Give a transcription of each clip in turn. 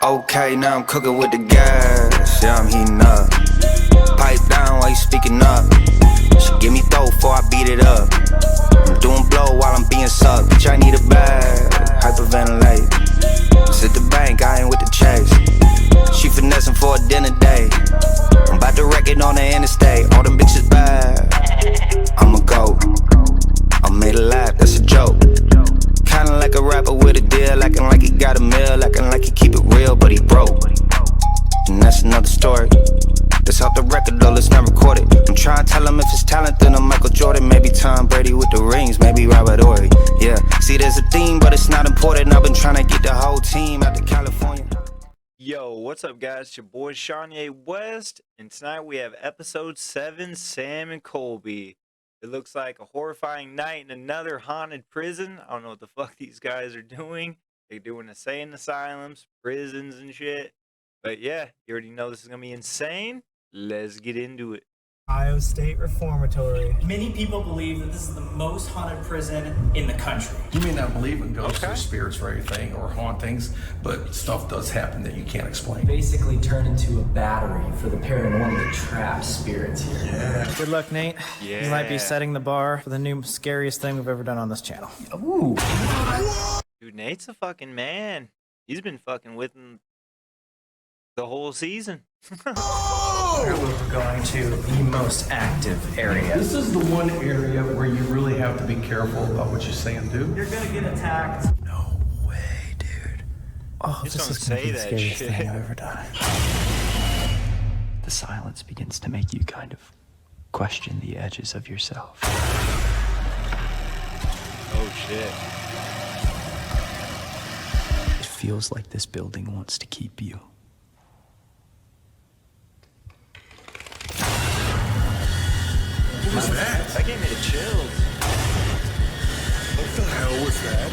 Okay, now I'm cooking with the gas. Yeah, I'm heating up. Pipe down while you speaking up. She give me throw before I beat it up. I'm doing blow while I'm being sucked. Bitch, I need a bag. Hyperventilate. Sit the bank, I ain't with the chase. She finessing for a dinner date. I'm about to wreck it on the interstate. All them bitches bad. I'ma go. I made a laugh, that's a joke. Kinda like a rapper with a deal, acting like he got a meal, acting like he keep it real, but he broke. And that's another story. That's off the record though, let's not record it. I'm trying to tell him if it's talent, then I'm Michael Jordan. Maybe Tom Brady with the rings, maybe Robert Horry. Yeah, see there's a theme, but it's not important. I've been trying to get the whole team out to California. Yo, what's up guys? It's your boy Shanye West, and tonight we have episode 7, Sam and Colby. It looks like a horrifying night in another haunted prison. I don't know what the fuck these guys are doing. They're doing insane asylums, prisons and shit. But yeah, you already know this is gonna be insane. Let's get into it. Ohio State Reformatory. Many people believe that this is the most haunted prison in the country. You may not believe in ghosts or spirits or anything or hauntings, but stuff does happen that you can't explain. Basically turn into a battery for the paranormal to trap spirits here. Yeah. Good luck, Nate. Yeah. You might be setting the bar for the new scariest thing we've ever done on this channel. Ooh. Dude, Nate's a fucking man. He's been fucking with him the whole season. We're going to the most active area. This is the one area where you really have to be careful about what you say and do. You're gonna get attacked. No way, dude. Oh, Just this don't is going to be the say that scariest shit. thing I've ever done. The silence begins to make you kind of question the edges of yourself. Oh shit. It feels like this building wants to keep you. What was that? That gave me the chills. What the hell was that?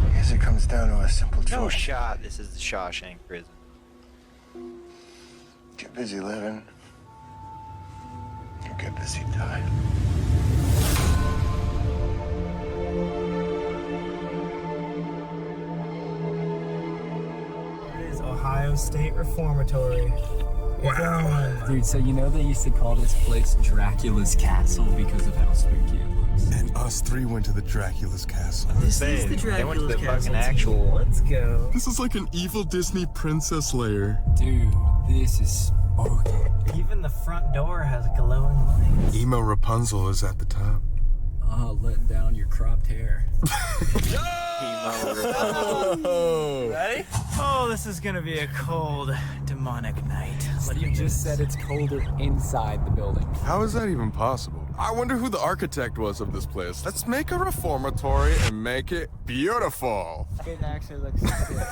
I guess it comes down to a simple No choice. shot. This is the Shawshank prison. Get busy living. Or get busy dying. It is Ohio State Reformatory. Wow. Dude, so you know they used to call this place Dracula's Castle because of how spooky it looks. And us three went to the Dracula's castle. This They went to the fucking team. actual. Let's go. This is like an evil Disney princess lair. Dude, this is spooky. Even the front door has glowing lights. Emo Rapunzel is at the top. Letting down your cropped hair. Ready? Oh, this is gonna be a cold, demonic night. But you just said it's colder inside the building. How is that even possible? I wonder who the architect was of this place. Let's make a reformatory and make it beautiful. It actually looks good.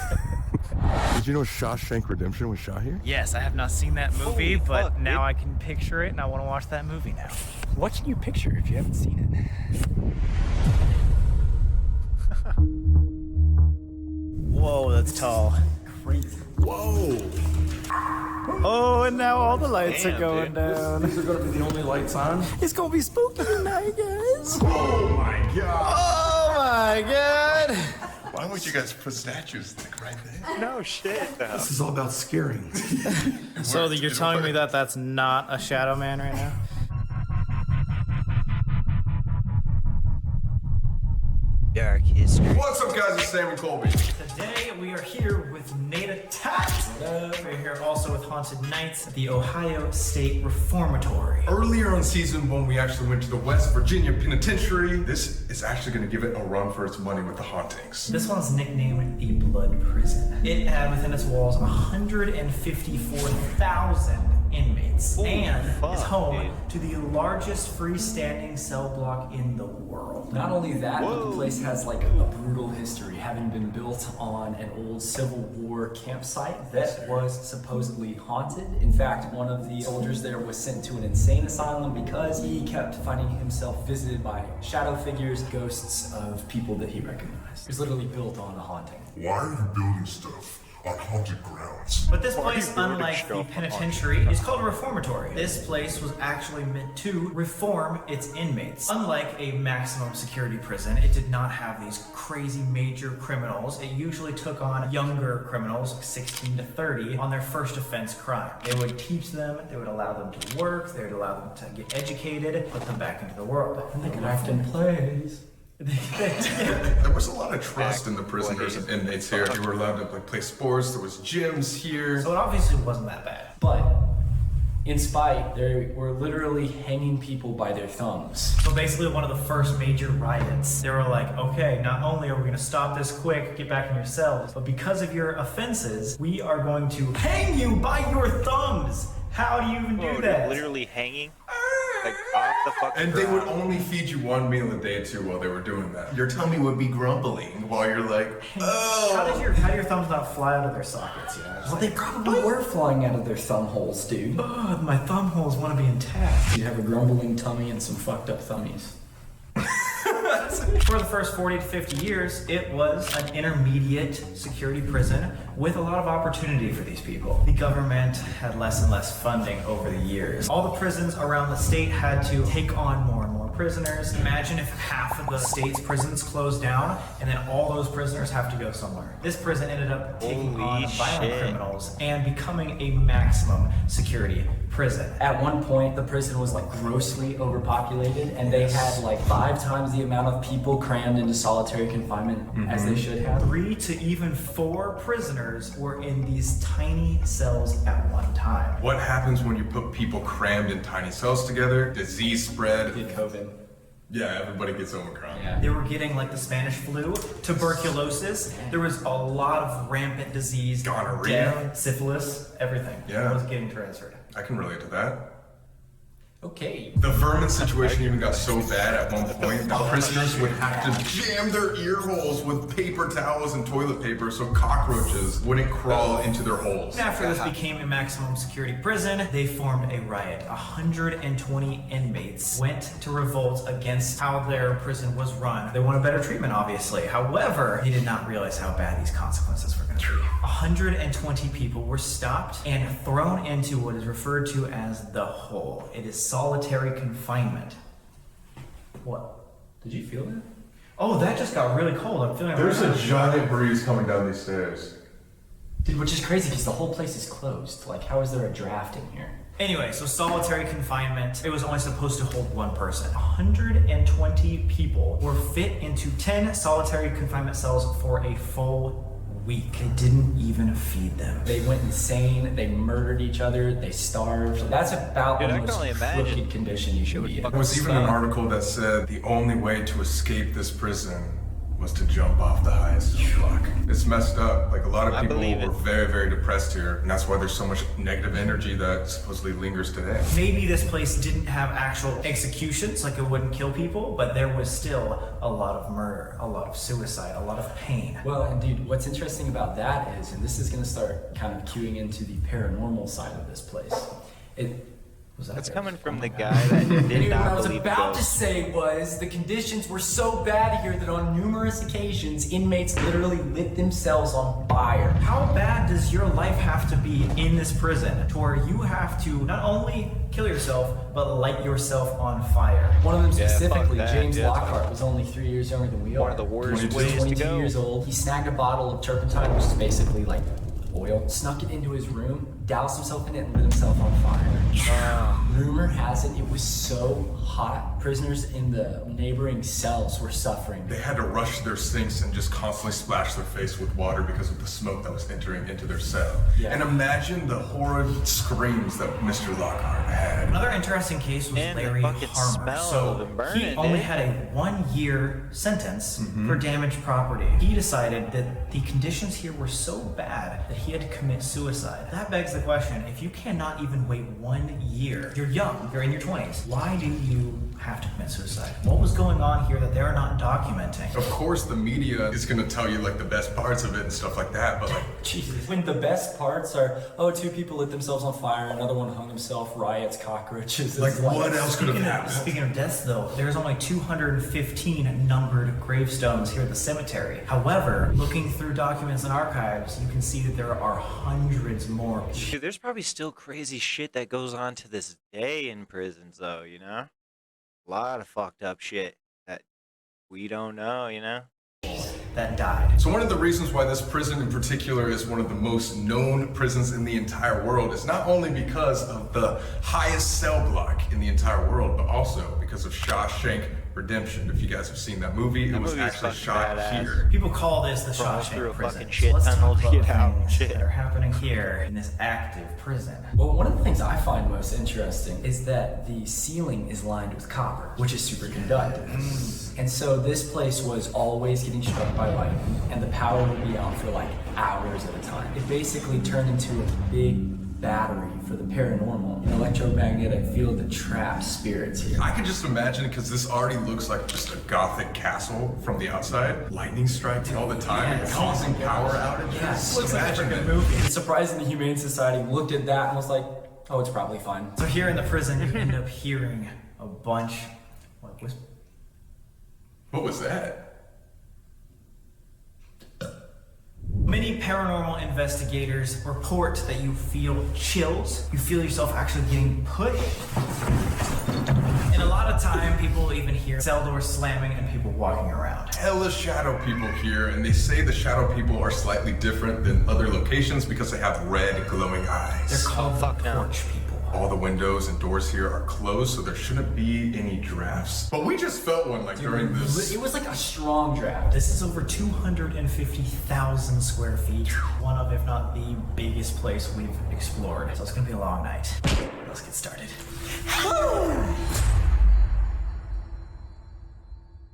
Did you know Shawshank Redemption was shot here? Yes, I have not seen that movie, Holy but fuck, now dude. I can picture it, and I want to watch that movie now. What can you picture if you haven't seen it? Whoa, that's tall. Crazy. Whoa! Oh, and now all the lights Damn, are going dude. down. These are going to be the only lights on? It's gonna be spooky tonight, guys. Oh my god! Oh my god! Why would you guys put statues like right there? No shit, though. This is all about scaring. So you're telling me that that's not a shadow man right now? Dark history. What's up, guys? It's Sam and Colby. Today we are here with Nate Attacked. We're here also with Haunted Nights at the Ohio State Reformatory. Earlier on season 1, we actually went to the West Virginia Penitentiary. This is actually going to give it a run for its money with the hauntings. This one's nicknamed the Blood Prison. It had within its walls 154,000 inmates and fuck, is home dude. to the largest freestanding cell block in the world. Not only that, but the Whoa. place has like a brutal history, having been built on an old Civil War campsite that was supposedly haunted. In fact, one of the soldiers there was sent to an insane asylum because he kept finding himself visited by shadow figures, ghosts of people that he recognized. It was literally built on a haunting. Why are you building stuff on haunted grounds. But this Why place, you wrote unlike the stuff on penitentiary, is called a reformatory. This place was actually meant to reform its inmates. Unlike a maximum security prison, it did not have these crazy major criminals. It usually took on younger criminals, like 16 to 30, on their first offense crime. They would teach them, they would allow them to work, they would allow them to get educated, put them back into the world. And they could act in plays. There was a lot of trust in the prisoners and inmates here. You were allowed to like play sports. There was gyms here. So it obviously wasn't that bad. But in spite, they were literally hanging people by their thumbs. So basically one of the first major riots, they were like, okay, not only are we gonna stop this quick, get back in your cells, but because of your offenses, we are going to hang you by your thumbs. How do you even do that? Literally hanging? Like off the fucking And they would ground. only feed you one meal a day too while they were doing that. Your tummy would be grumbling while you're like, How do your thumbs not fly out of their sockets, you know? Well, they probably were flying out of their thumb holes, dude. Oh, my thumb holes want to be intact. You have a grumbling tummy and some fucked up thummies. For the first 40 to 50 years, it was an intermediate security prison with a lot of opportunity for these people. The government had less and less funding over the years. All the prisons around the state had to take on more and more prisoners. Imagine if half of the state's prisons closed down and then all those prisoners have to go somewhere. This prison ended up taking Holy on violent shit. criminals and becoming a maximum security prison. At one point, the prison was like grossly overpopulated, and they had like 5 times the amount of people crammed into solitary confinement as they should have. 3 to even 4 prisoners were in these tiny cells at one time. what happens when you put people crammed in tiny cells together? Disease spread. Get COVID. Yeah, everybody gets Omicron. Yeah. They were getting like the Spanish flu, tuberculosis. There was a lot of rampant disease, Gonorrhea. death, syphilis, everything Yeah. was getting transferred. I can relate to that. Okay. The vermin situation even got so bad at one point that prisoners would have to jam their ear holes with paper towels and toilet paper so cockroaches wouldn't crawl into their holes. After this became a maximum security prison, they formed a riot. 120 inmates went to revolt against how their prison was run. They wanted better treatment, obviously. However, they did not realize how bad these consequences were going to be. 120 people were stopped and thrown into what is referred to as the hole. It is solitary confinement. What? Did you feel that? Oh, that just got really cold. I'm feeling There's really a giant breeze coming down these stairs. Dude, which is crazy because the whole place is closed. Like, how is there a draft in here? Anyway, so solitary confinement, it was only supposed to hold one person. 120 people were fit into 10 solitary confinement cells for a full week. They didn't even feed them. They went insane. They murdered each other. They starved. That's about Dude, the I can most only imagine. crooked condition you should be in. There was even an article that said the only way to escape this prison was to jump off the highest block. It's messed up. Like a lot of I people believe it. were very, very depressed here, and that's why there's so much negative energy that supposedly lingers today. Maybe this place didn't have actual executions, like it wouldn't kill people, but there was still a lot of murder, a lot of suicide, a lot of pain. Well, and dude, what's interesting about that is, and this is going to start kind of cueing into the paranormal side of this place. That's coming from the guy that did Anyway, what I not was believe about to ghosts. say was the conditions were so bad here that on numerous occasions, inmates literally lit themselves on fire. How bad does your life have to be in this prison to where you have to not only kill yourself, but light yourself on fire? One of them Yeah, specifically, fuck that, James dude. Lockhart, was only 3 years younger than we are. One of the worst 22. ways to 22 go. years old. He snagged a bottle of turpentine, which is basically like oil, snuck it into his room, doused himself in it, and lit himself on fire. Rumor has it was so hot, prisoners in the neighboring cells were suffering. They had to rush to their sinks and just constantly splash their face with water because of the smoke that was entering into their cell. Yeah. And imagine the horrid screams that Mr. Lockhart had. Another interesting case was And the Larry fucking Harmer. smell So of them he burning, only dude. had a 1-year sentence for damaged property. He decided that the conditions here were so bad that he had to commit suicide. That begs the question, if you cannot even wait 1 year, you're young, you're in your 20s, why do you have to commit committed suicide. What was going on here that they're not documenting? Of course, the media is gonna tell you like the best parts of it and stuff like that, but like, Jesus. When the best parts are, oh, 2 people lit themselves on fire, another one hung himself, riots, cockroaches. like what else could have happened? Speaking of deaths, though, there's only 215 numbered gravestones here at the cemetery. However, looking through documents and archives, you can see that there are hundreds more. Dude, there's probably still crazy shit that goes on to this day in prisons, though, you know? A lot of fucked up shit that we don't know, you know? That died. So one of the reasons why this prison in particular is one of the most known prisons in the entire world is not only because of the highest cell block in the entire world, but also because of Shawshank Redemption. If you guys have seen that movie, it was movie's actually fucking shot badass. here. People call this the Crawls through Shawshank a prison. fucking shit Let's tunnel talk to about get out. things Shit. that are happening here in this active prison. Well, one of the things I find most interesting is that the ceiling is lined with copper, which is superconductive. And so this place was always getting struck by lightning, and the power would be out for like hours at a time. It basically turned into a big battery for the paranormal, an electromagnetic field that traps spirits here. I can just imagine, because this already looks like just a gothic castle from the outside. Lightning strikes all the time, causing power outages. Yes. Just imagine it. It's surprising the Humane Society looked at that and was like, oh, it's probably fine. So here in the prison, you end up hearing a bunch, What was that? Many paranormal investigators report that you feel chills. You feel yourself actually getting pushed. And a lot of time, people even hear cell doors slamming and people walking around. Hella shadow people here, and they say the shadow people are slightly different than other locations because they have red glowing eyes. They're called the porch people. All the windows and doors here are closed, so there shouldn't be any drafts. But we just felt one like during this. It was like a strong draft. This is over 250,000 square feet. One of, if not the biggest place we've explored. So it's gonna be a long night. Let's get started.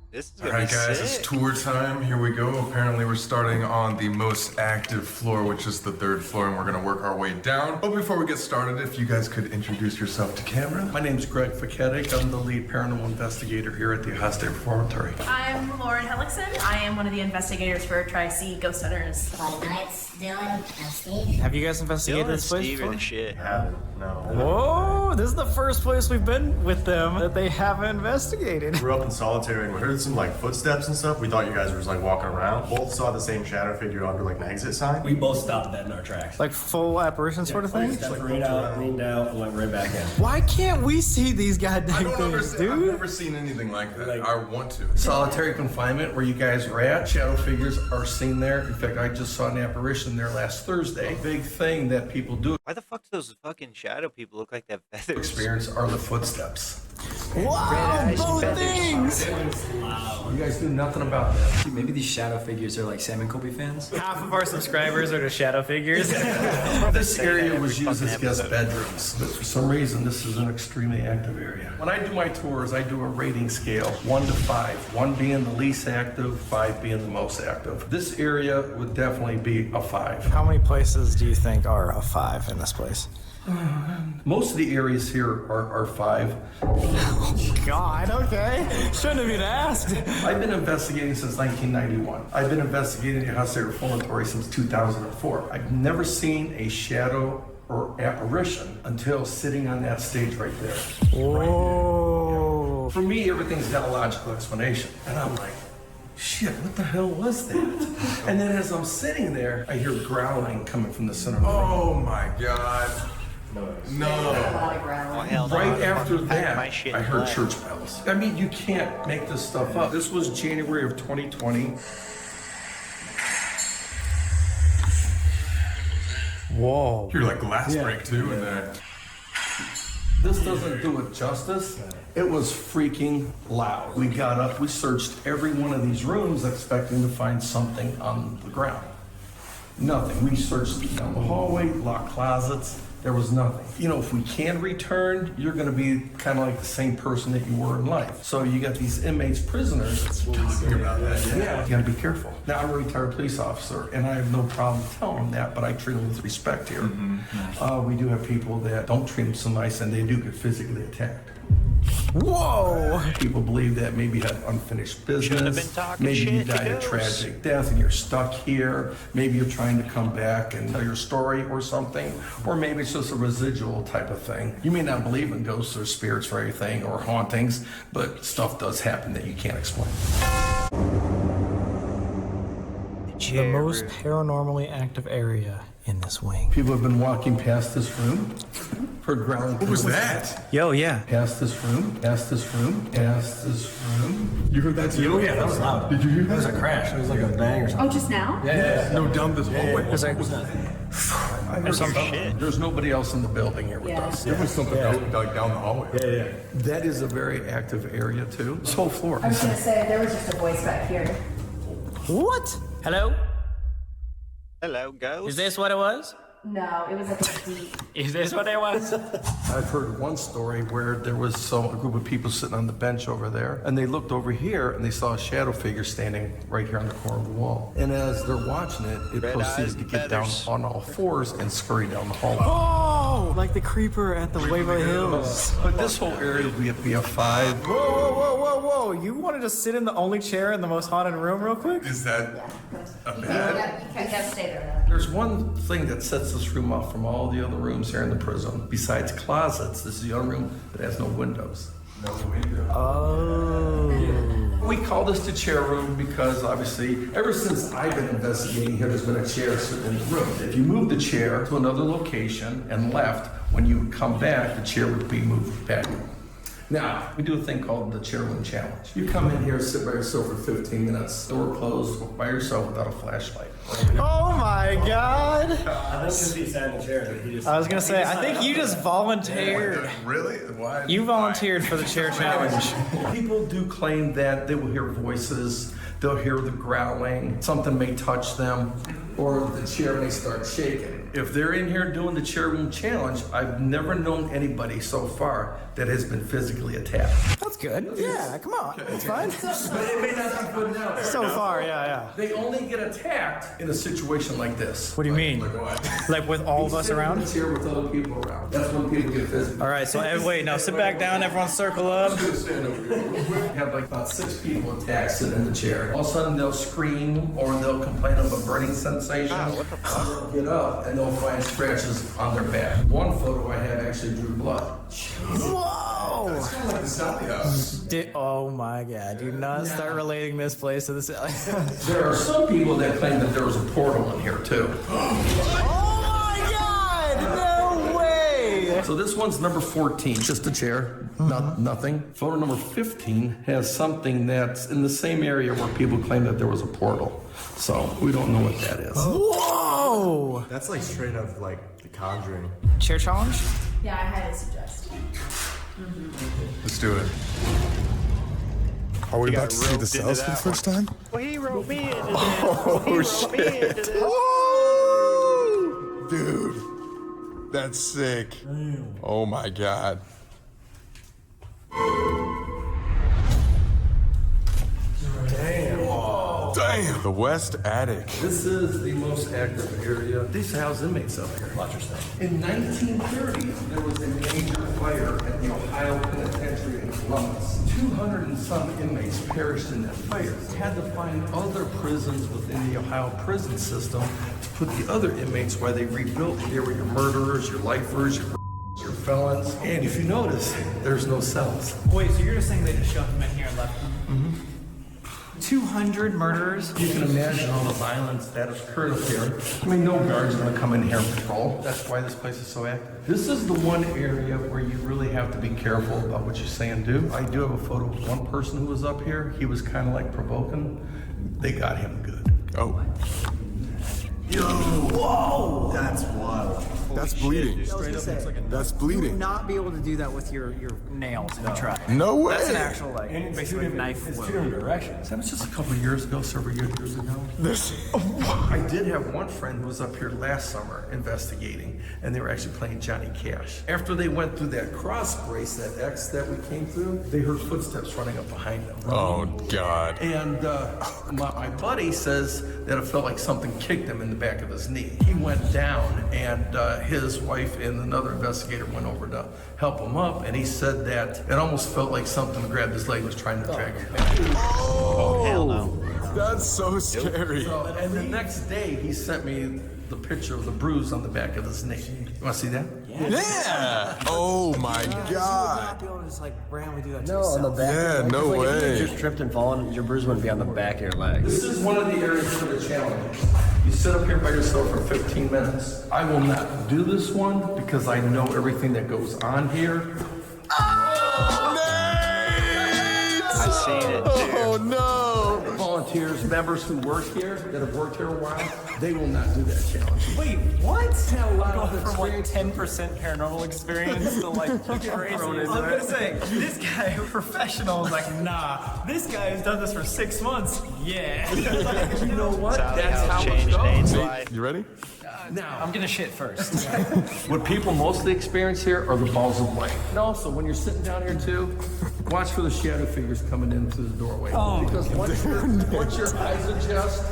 This is gonna Alright be guys, sick. it's tour time. Here we go. Apparently we're starting on the most active floor, which is the 3rd floor, and we're gonna work our way down. But before we get started, if you guys could introduce yourself to camera. My name's Greg Faketic. I'm the lead paranormal investigator here at the Ohio Reformatory. I'm Lauren Hellickson. I am one of the investigators for Tri-C Ghost Hunters. What night's doing? I'm Steve. Have you guys Dylan investigated and this place Steve are before? the shit. Whoa, this is the first place we've been with them that they haven't investigated. Grew up in solitary and we heard some like footsteps and stuff. We thought you guys were just like walking around. Both saw the same shadow figure under like an exit sign. We both stopped dead in our tracks. Like full apparition sort of thing? Stepped right out, leaned out, and went right back in. Why can't we see these I goddamn don't things, understand. I've dude? never seen anything like that. Like- I want to. Solitary confinement, where you guys are at, shadow figures are seen there. In fact, I just saw an apparition there last Thursday. A big thing that people do Why the fuck do those fucking shadow people look like they have feathers? experience are the footsteps. Wow, both things! You guys do nothing about that. Maybe these shadow figures are like Sam and Colby fans. Half of our subscribers are just shadow figures. This area was used as guest bedrooms, but for some reason, this is an extremely active area. When I do my tours, I do a rating scale, 1 to 5, 1 being the least active, 5 being the most active. This area would definitely be a 5. How many places do you think are a 5 in this place? Most of the areas here are 5. God, okay. Shouldn't have even asked. I've been investigating since 1991. I've been investigating the House Reformatory since 2004. I've never seen a shadow or apparition until sitting on that stage right there. Whoa. For me, everything's got a logical explanation. And I'm like, shit, what the hell was that? And then as I'm sitting there, I hear growling coming from the center of the room. Oh my god. No. Oh, hell no. Right after Pack that, my shit I in heard black. church bells. I mean, you can't make this stuff up. This was January of 2020. Whoa. You're like glass break too, and then This doesn't do it justice. It was freaking loud. We got up, we searched every one of these rooms expecting to find something on the ground. Nothing. We searched down the hallway, locked closets. There was nothing. You know, if we can return, you're going to be kind of like the same person that you were in life. So you got these inmates, prisoners. talking about that. Yeah, you got to be careful. Now, I'm a retired police officer, and I have no problem telling them that, but I treat them with respect here. We do have people that don't treat them so nice, and they do get physically attacked. Whoa! People believe that maybe you had unfinished Shouldn't have business. been talking Maybe you shit to died a ghosts. tragic death and you're stuck here. Maybe you're trying to come back and tell your story or something. Or maybe it's just a residual type of thing. You may not believe in ghosts or spirits or anything or hauntings, but stuff does happen that you can't explain. The most paranormally active area in this wing. People have been walking past this room, heard growling. What was that? Yo, yeah. Past this room, past this room, past this room. You heard that too? Yeah, that was loud. Did you hear that? It was a crash. It was like a bang or something. Oh, just now? Yeah. No, down this hallway. It was like, I heard some something. shit. There's nobody else in the building here with Yeah. us. There was something else like down the hallway. That is a very active area too. This whole floor. I was gonna say, there was just a voice back here. what? Hello? Hello, ghost. Is this what it was? No, it was like a deep. Is this what it was? I've heard one story where there was a group of people sitting on the bench over there, and they looked over here and they saw a shadow figure standing right here on the corner of the wall. And as they're watching it, it Red eyes proceeded to and get down feathers. on all fours and scurry down the hallway. Oh, like the creeper at the Waverly Hills. But this whole area would be a 5. Whoa, whoa, whoa, whoa, whoa. You wanted to sit in the only chair in the most haunted room real quick? Is that a You bad? gotta stay there There's one thing that sets this room off from all the other rooms here in the prison. Besides closets, this is the only room that has no windows. No window. Oh. We call this the chair room because obviously, ever since I've been investigating here, there's been a chair sitting in the room. If you move the chair to another location and left, when you would come back, the chair would be moved back. Now, we do a thing called the chair room challenge. You come in here, sit by yourself for 15 minutes, door closed, by yourself without a flashlight. Oh my god. I think because he sat in the chair that he just. I was gonna say, I think you just volunteered. Really? Why? You volunteered for the chair challenge. People do claim that they will hear voices, they'll hear the growling, something may touch them, or the chair may start shaking. If they're in here doing the chair room challenge, I've never known anybody so far that has been physically attacked. That's good. Yeah, come on. It's fine. But it may not be good now. So far, yeah. They only get attacked in a situation like this. What do you mean? Like with all of us around? Sit in the chair with other people around. That's when people get physical. All right, so wait, now sit back down, everyone circle up. We have like about 6 people attacked sitting in the chair. All of a sudden they'll scream or they'll complain of a burning sensation. They'll get up and they'll find scratches on their back. One photo I have actually drew blood. Whoa! It's kind of like the Sally House. Oh my god, do not start relating this place to this. There are some people that claim that there was a portal in here too. Oh my god! No way! So this one's number 14, just a chair, nothing. Photo number 15 has something that's in the same area where people claim that there was a portal. So we don't know what that is. Whoa! That's like straight up like The Conjuring. Chair challenge? Yeah, I highly suggest. Let's do it. Are we You about got to see the roped into cells for the that first time? Well, he wrote me into this. Oh, shit. Dude, that's sick. Oh my god. Damn. The West Attic. This is the most active area. They used to house inmates up here. Watch yourself. In 1930, there was a major fire at the Ohio Penitentiary in Columbus. 200 and some inmates perished in that fire. They had to find other prisons within the Ohio prison system to put the other inmates while they rebuilt. There were your murderers, your lifers, your felons. And if you notice, there's no cells. Wait, so you're just saying they just shoved them in here and left them? 200 murderers? You can imagine all the violence that has occurred up here. I mean, no guards are gonna come in here and patrol. That's why this place is so active. This is the one area where you really have to be careful about what you say and do. I do have a photo of one person who was up here. He was kind of like provoking. They got him good. Oh. Yo! Whoa! That's wild. That's bleeding. Straight up, it's like a That's You would bleeding. not be able to do that with your nails if you try. No way. That's an actual, like, And it's basically knife It's wound. 2 different directions. That was just a couple of years ago, several years ago. I did have one friend who was up here last summer investigating, and they were actually playing Johnny Cash. After they went through that cross brace, that X that we came through, they heard footsteps running up behind them. Oh god. And my buddy says that it felt like something kicked him in the back of his knee. He went down, and his wife and another investigator went over to help him up, and he said that it almost felt like something grabbed his leg and was trying to drag him back. Oh, hell no. That's so scary. And the next day, he sent me the picture of the bruise on the back of his knee. You want to see that? Yeah. Oh my God. No, on the back. Yeah, no If you way. just tripped and fallen, your bruise wouldn't be on the back of your leg. This is one of the areas for the challenge. You sit up here by yourself for 15 minutes. I will not do this one because I know everything that goes on here. I've seen it too. Oh no. Volunteers, members who work here, that have worked here a while, they will not do that challenge. Wait, what? A lot of From like experience. 10% paranormal experience to like crazy. I was gonna say, this guy, a professional, is like, nah. This guy has done this for 6 months. Yeah. You know what? That's how it changed goes. Nate's life. You ready? Now, I'm gonna shit first. what people mostly experience here are the balls of light. And also, when you're sitting down here too, watch for the shadow figures coming in through the doorway. Because once your eyes adjust,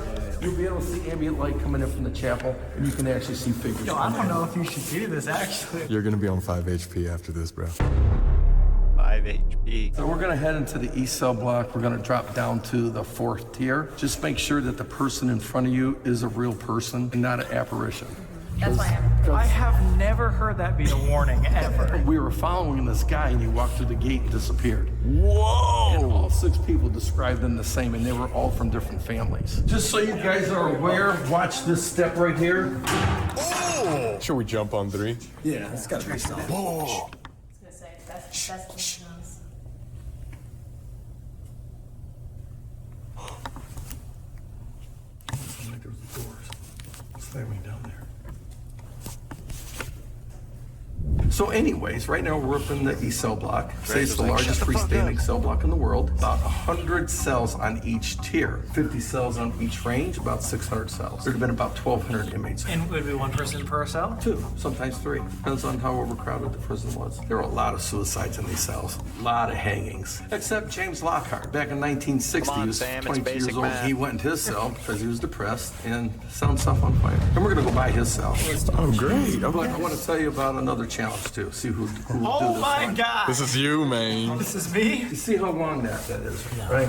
you'll be able to see ambient light coming in from the chapel, and you can actually see figures. Yo, I don't know if you should do this actually. You're gonna be on 5 HP after this, bro. 5 HP. So we're gonna head into the east cell block. We're gonna drop down to the 4th tier. Just make sure that the person in front of you is a real person and not an apparition. That's why I have never heard that be a warning ever. We were following this guy and he walked through the gate and disappeared. Whoa. And all 6 people described them the same, and they were all from different families. Just so you guys are aware, watch this step right here. Oh. Should we jump on 3? Yeah, it's gotta be solid. Whoa. I was gonna say, that's nice. There's the doors. Slamming down there. So anyways, right now we're up in the east cell block. Say it's the largest freestanding cell block in the world. About 100 cells on each tier. 50 cells on each range, about 600 cells. There'd have been about 1,200 inmates. And would it be 1 person per cell? 2, sometimes 3. Depends on how overcrowded the prison was. There were a lot of suicides in these cells. A lot of hangings. Except James Lockhart. Back in 1960, Come on, he was Sam, it's 22 years basic old. math. He went into his cell because he was depressed and set himself on fire. And we're going to go by his cell. Oh, great. But Okay. I want to tell you about another challenge too. See who will do Oh this my one. god! This is you, man. This is me? You see how long that is, right?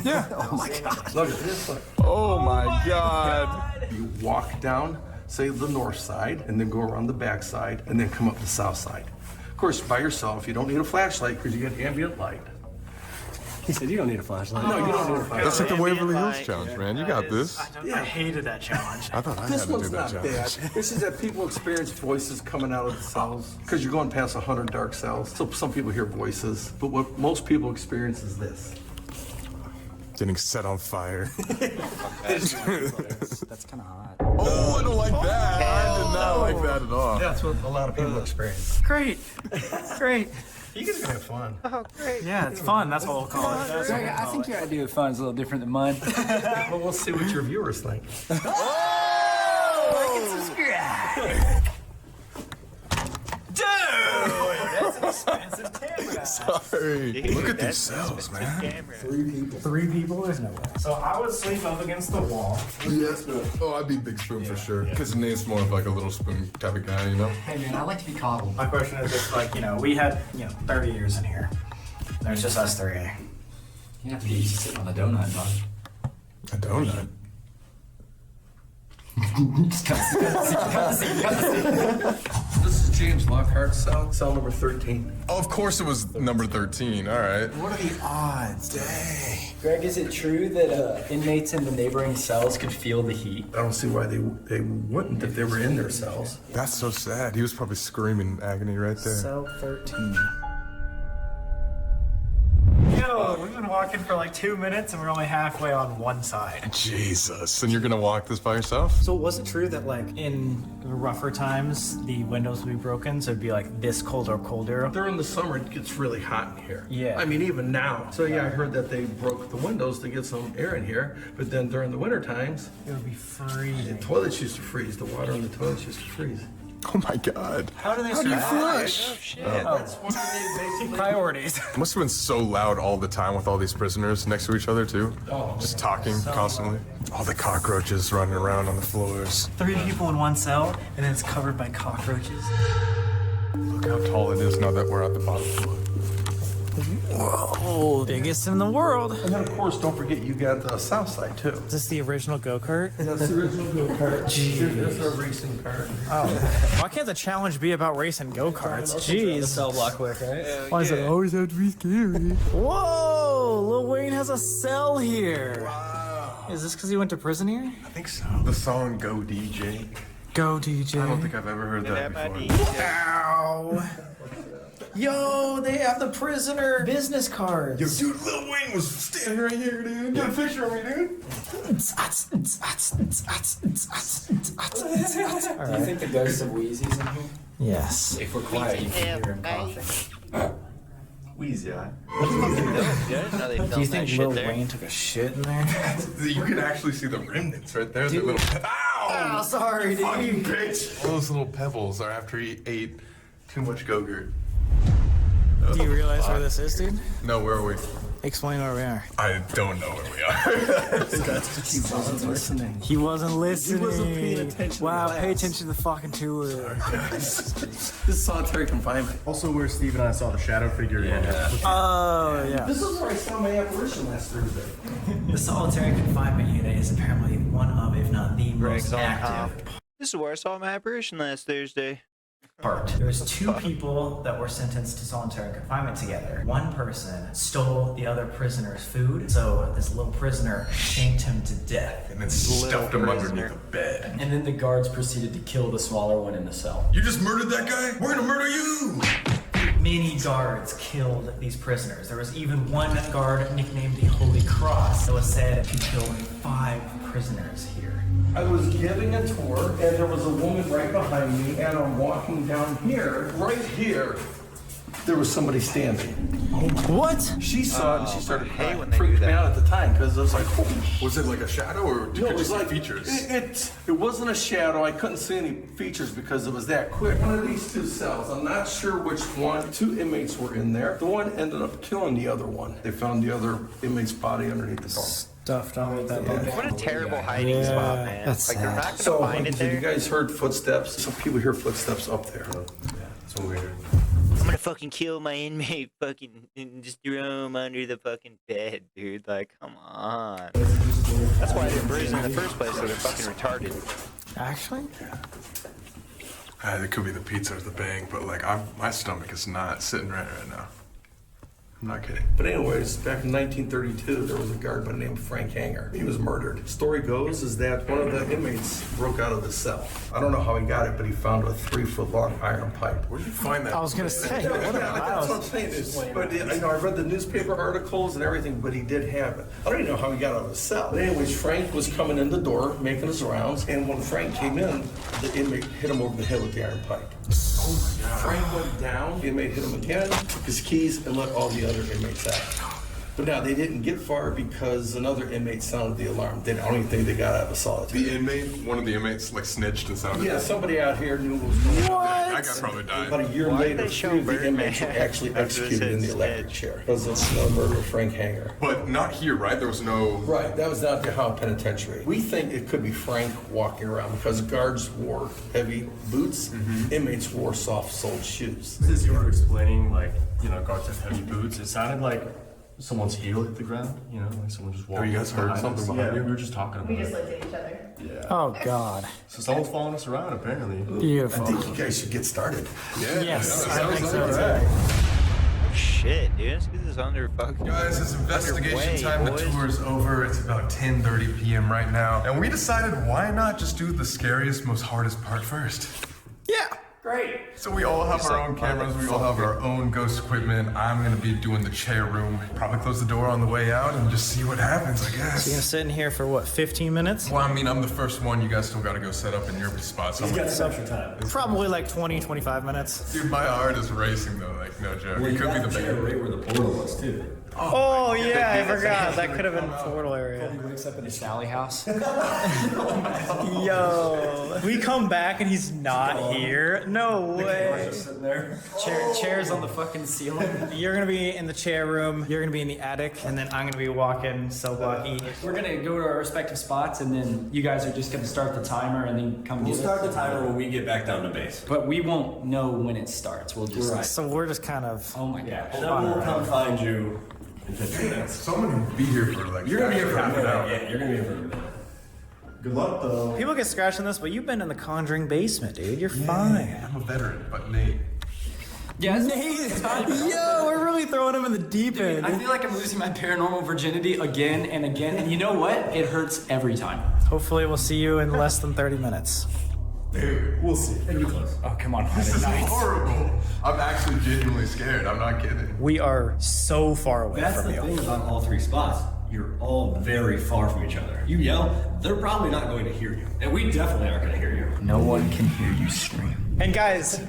Yeah. Oh my God. Look at this. Look. Oh my God. You walk down, say the north side, and then go around the back side, and then come up the south side. Of course, by yourself, you don't need a flashlight because you get ambient light. He said you don't need a flashlight. No, you don't need a flashlight. That's like the Waverly Hills Light. challenge, man. You got this. I hated that challenge. I thought I This had to do one's that not challenge. bad. This is that people experience voices coming out of the cells because you're going past 100 dark cells. So some people hear voices, but what most people experience is this. Getting set on fire. That's kind of hot. Oh, I don't like that. I did not like that at all. That's what a lot of people experience. Great. Great. You guys are gonna have fun. Yeah, it's fun. That's what we'll call it. That's what we'll I call think it. your idea of fun is a little different than mine. Well, we'll see what your viewers think. That's an expensive camera. Sorry. Look at these cells, man. Camera. 3 people? There's no way. So I would sleep up against the wall. Yes. Oh, I'd be Big Spoon for sure. Because Nate's more of like a little spoon type of guy, you know? Hey man, I like to be coddled. My question is just like, we had, 30 years in here. There's just us 3. You have to get used to sitting on the donut, bud. A donut. This is James Lockhart's cell number 13. Oh, of course it was number 13. All right. What are the odds? Dang. Greg, is it true that inmates in the neighboring cells could feel the heat? I don't see why they wouldn't if they were in their cells. That's so sad. He was probably screaming agony right there. Cell 13. Yo, we've been walking for like 2 minutes and we're only halfway on one side. Jesus. And you're going to walk this by yourself? So was it true that like in rougher times, the windows would be broken, so it'd be like this cold or colder? During the summer, it gets really hot in here. Yeah. I mean, even now. So yeah, I heard that they broke the windows to get some air in here, but then during the winter times, It would be freezing. the toilets used to freeze. The water in the toilets used to freeze. Oh my god. How do they How do you survive? flush? Oh, shit. That's one of the priorities. It must have been so loud all the time with all these prisoners next to each other too. Just talking constantly. All the cockroaches running around on the floors. 3 people in one cell, and then it's covered by cockroaches. Look how tall it is now that we're at the bottom floor. Whoa, biggest in the world. And then, of course, don't forget you got the south side, too. Is this the original go-kart? That's the original go-kart. That's our racing kart. Oh. Why can't the challenge be about racing go-karts? Jeez. Cell block quick, right? Why does it always have to be scary? Whoa! Lil Wayne has a cell here. Wow. Is this because he went to prison here? I think so. The song Go DJ. Go DJ. I don't think I've ever heard that before. Ow! Yo, they have the prisoner business cards. Yo, dude, Lil Wayne was standing right here, dude. Get a picture of me, dude. Do you think the ghost of Wheezy's in here? Yes. If we're quiet, you can hear him coughing. Wheezy, No, they Do you filmed that think shit Lil there. Wayne took a shit in there? You can actually see the remnants right there. The little Oh, sorry, dude. fucking bitch. All those little pebbles are after he ate too much Go-Gurt. Do you realize where this is, dude? No, where are we? Explain where we are. I don't know where we are. He wasn't listening. He wasn't listening. He wasn't paying attention. Wow, pay attention to the fucking tour. This is solitary confinement. Also, where Steve and I saw the shadow figure. Oh, yeah. This is where I saw my apparition last Thursday. The solitary confinement unit is apparently one of, if not the Greg's most on active This is where I saw my apparition last Thursday. part. There was 2 people that were sentenced to solitary confinement together. One person stole the other prisoner's food, so this little prisoner shanked him to death. And then stuffed him underneath the bed. And then the guards proceeded to kill the smaller one in the cell. You just murdered that guy? We're gonna murder you! Many guards killed these prisoners. There was even one guard nicknamed the Holy Cross that was said to kill 5 prisoners here. I was giving a tour, and there was a woman right behind me, and I'm walking down here, right here. There was somebody standing. What? She saw it and she started crying. when they Freaked do me that. out at the time because I was like, oh. Was it like a shadow or did No, you it was just see like features? It wasn't a shadow. I couldn't see any features because it was that quick. One of these 2 cells. I'm not sure which one. 2 inmates were in there. The one ended up killing the other one. They found the other inmate's body underneath the door. Stuffed on with that bunk. What a terrible hiding spot, man. that's like, they're sad. not gonna So, find it have you there. guys heard footsteps? Some people hear footsteps up there. That's what we heard. I'm gonna fucking kill my inmate fucking and just throw him under the fucking bed, dude. Like, come on. That's why they're bruised in the first place, so they're fucking retarded. Actually? It could be the pizza or the bang, but like my stomach is not sitting right now. I'm not kidding. But anyways, back in 1932, there was a guard by the name of Frank Hanger. He was murdered. Story goes is that one of the inmates broke out of the cell. I don't know how he got it, but he found a 3-foot-long iron pipe. Where'd you find that? I was gonna say, what a That's what I'm mouse. saying. But I read the newspaper articles and everything, but he did have it. I don't even know how he got out of the cell. But anyways, Frank was coming in the door, making his rounds, and when Frank came in, the inmate hit him over the head with the iron pipe. Oh my God. Frank went down, the inmate hit him again, took his keys, and let all the other inmates out. But now they didn't get far because another inmate sounded the alarm. I don't even think they got out of the solitary. The inmate, one of the inmates, like snitched and sounded. Yeah, somebody out here knew what was going on. That guy probably died. About a year Why did later, they show 3 of the Birdman inmates were actually after this executed in the had electric chair because of the murder of Frank Hanger. But not here, right? There was no. Right, that was not the Howard Penitentiary. We think it could be Frank walking around because guards wore heavy boots, inmates wore soft-soled shoes. As you were explaining, like, you know, guards have heavy boots, it sounded like someone's heel hit the ground, you know, like someone just walked. you guys heard something us. behind Yeah, you? we were just talking about We just it. looked at each other. Yeah. Oh, God. So someone's following us around, apparently. I Beautiful. think you guys should get started. Yeah. Yes, yeah, I think so, sounds too. like it. Oh, shit, dude. Let's get this under fucking. Guys, it's investigation underway, time. boys. The tour is over. It's about 10:30 p.m. right now. And we decided why not just do the scariest, most hardest part first? Yeah. Great. So we all have our own cameras, we all have our own ghost equipment. I'm gonna be doing the chair room. Probably close the door on the way out and just see what happens, I So you're gonna guess. sit in here for what, 15 minutes? Well, I mean, I'm the first one. You guys still gotta go set up in your spots. Probably like 20, 25 minutes. Dude, my heart is racing though, like no joke. It could be the band. right where the portal was, too. Oh, yeah, I forgot. That could have been portal area. He wakes up in the Sally house. Yo. We come back and he's not here. No way. Just sitting there. Chairs on the fucking ceiling. You're gonna be in the chair room, you're gonna be in the attic, and then I'm gonna be walking cell block E. We're gonna go to our respective spots, and then you guys are just gonna start the timer, and then come We'll get start it. the timer when we get back down to base. But we won't know when it starts. We'll just. Right. So we're just kind of. Oh my Yeah, god. and then we'll come find you in 15 minutes. So I'm gonna be here for like. You're gonna be here for a half an hour. minute. Yeah, you're gonna be here for a minute. Good luck, though. People get scratched on this, but you've been in the Conjuring basement, dude. You're fine. I'm a veteran, but Nate. Yeah, Nate, yo, we're really throwing him in the deep end. I feel like I'm losing my paranormal virginity again and again, and you know what? It hurts every time. Hopefully, we'll see you in less than 30 minutes. Dude, we'll see. It'll be close. Oh, come on. This is horrible. I'm actually genuinely scared. I'm not kidding. We are so far away That's from the you. thing about all three spots. You're all very far from each other. You yell, they're probably not going to hear you. And we definitely aren't going to hear you. No one can hear you scream. And guys,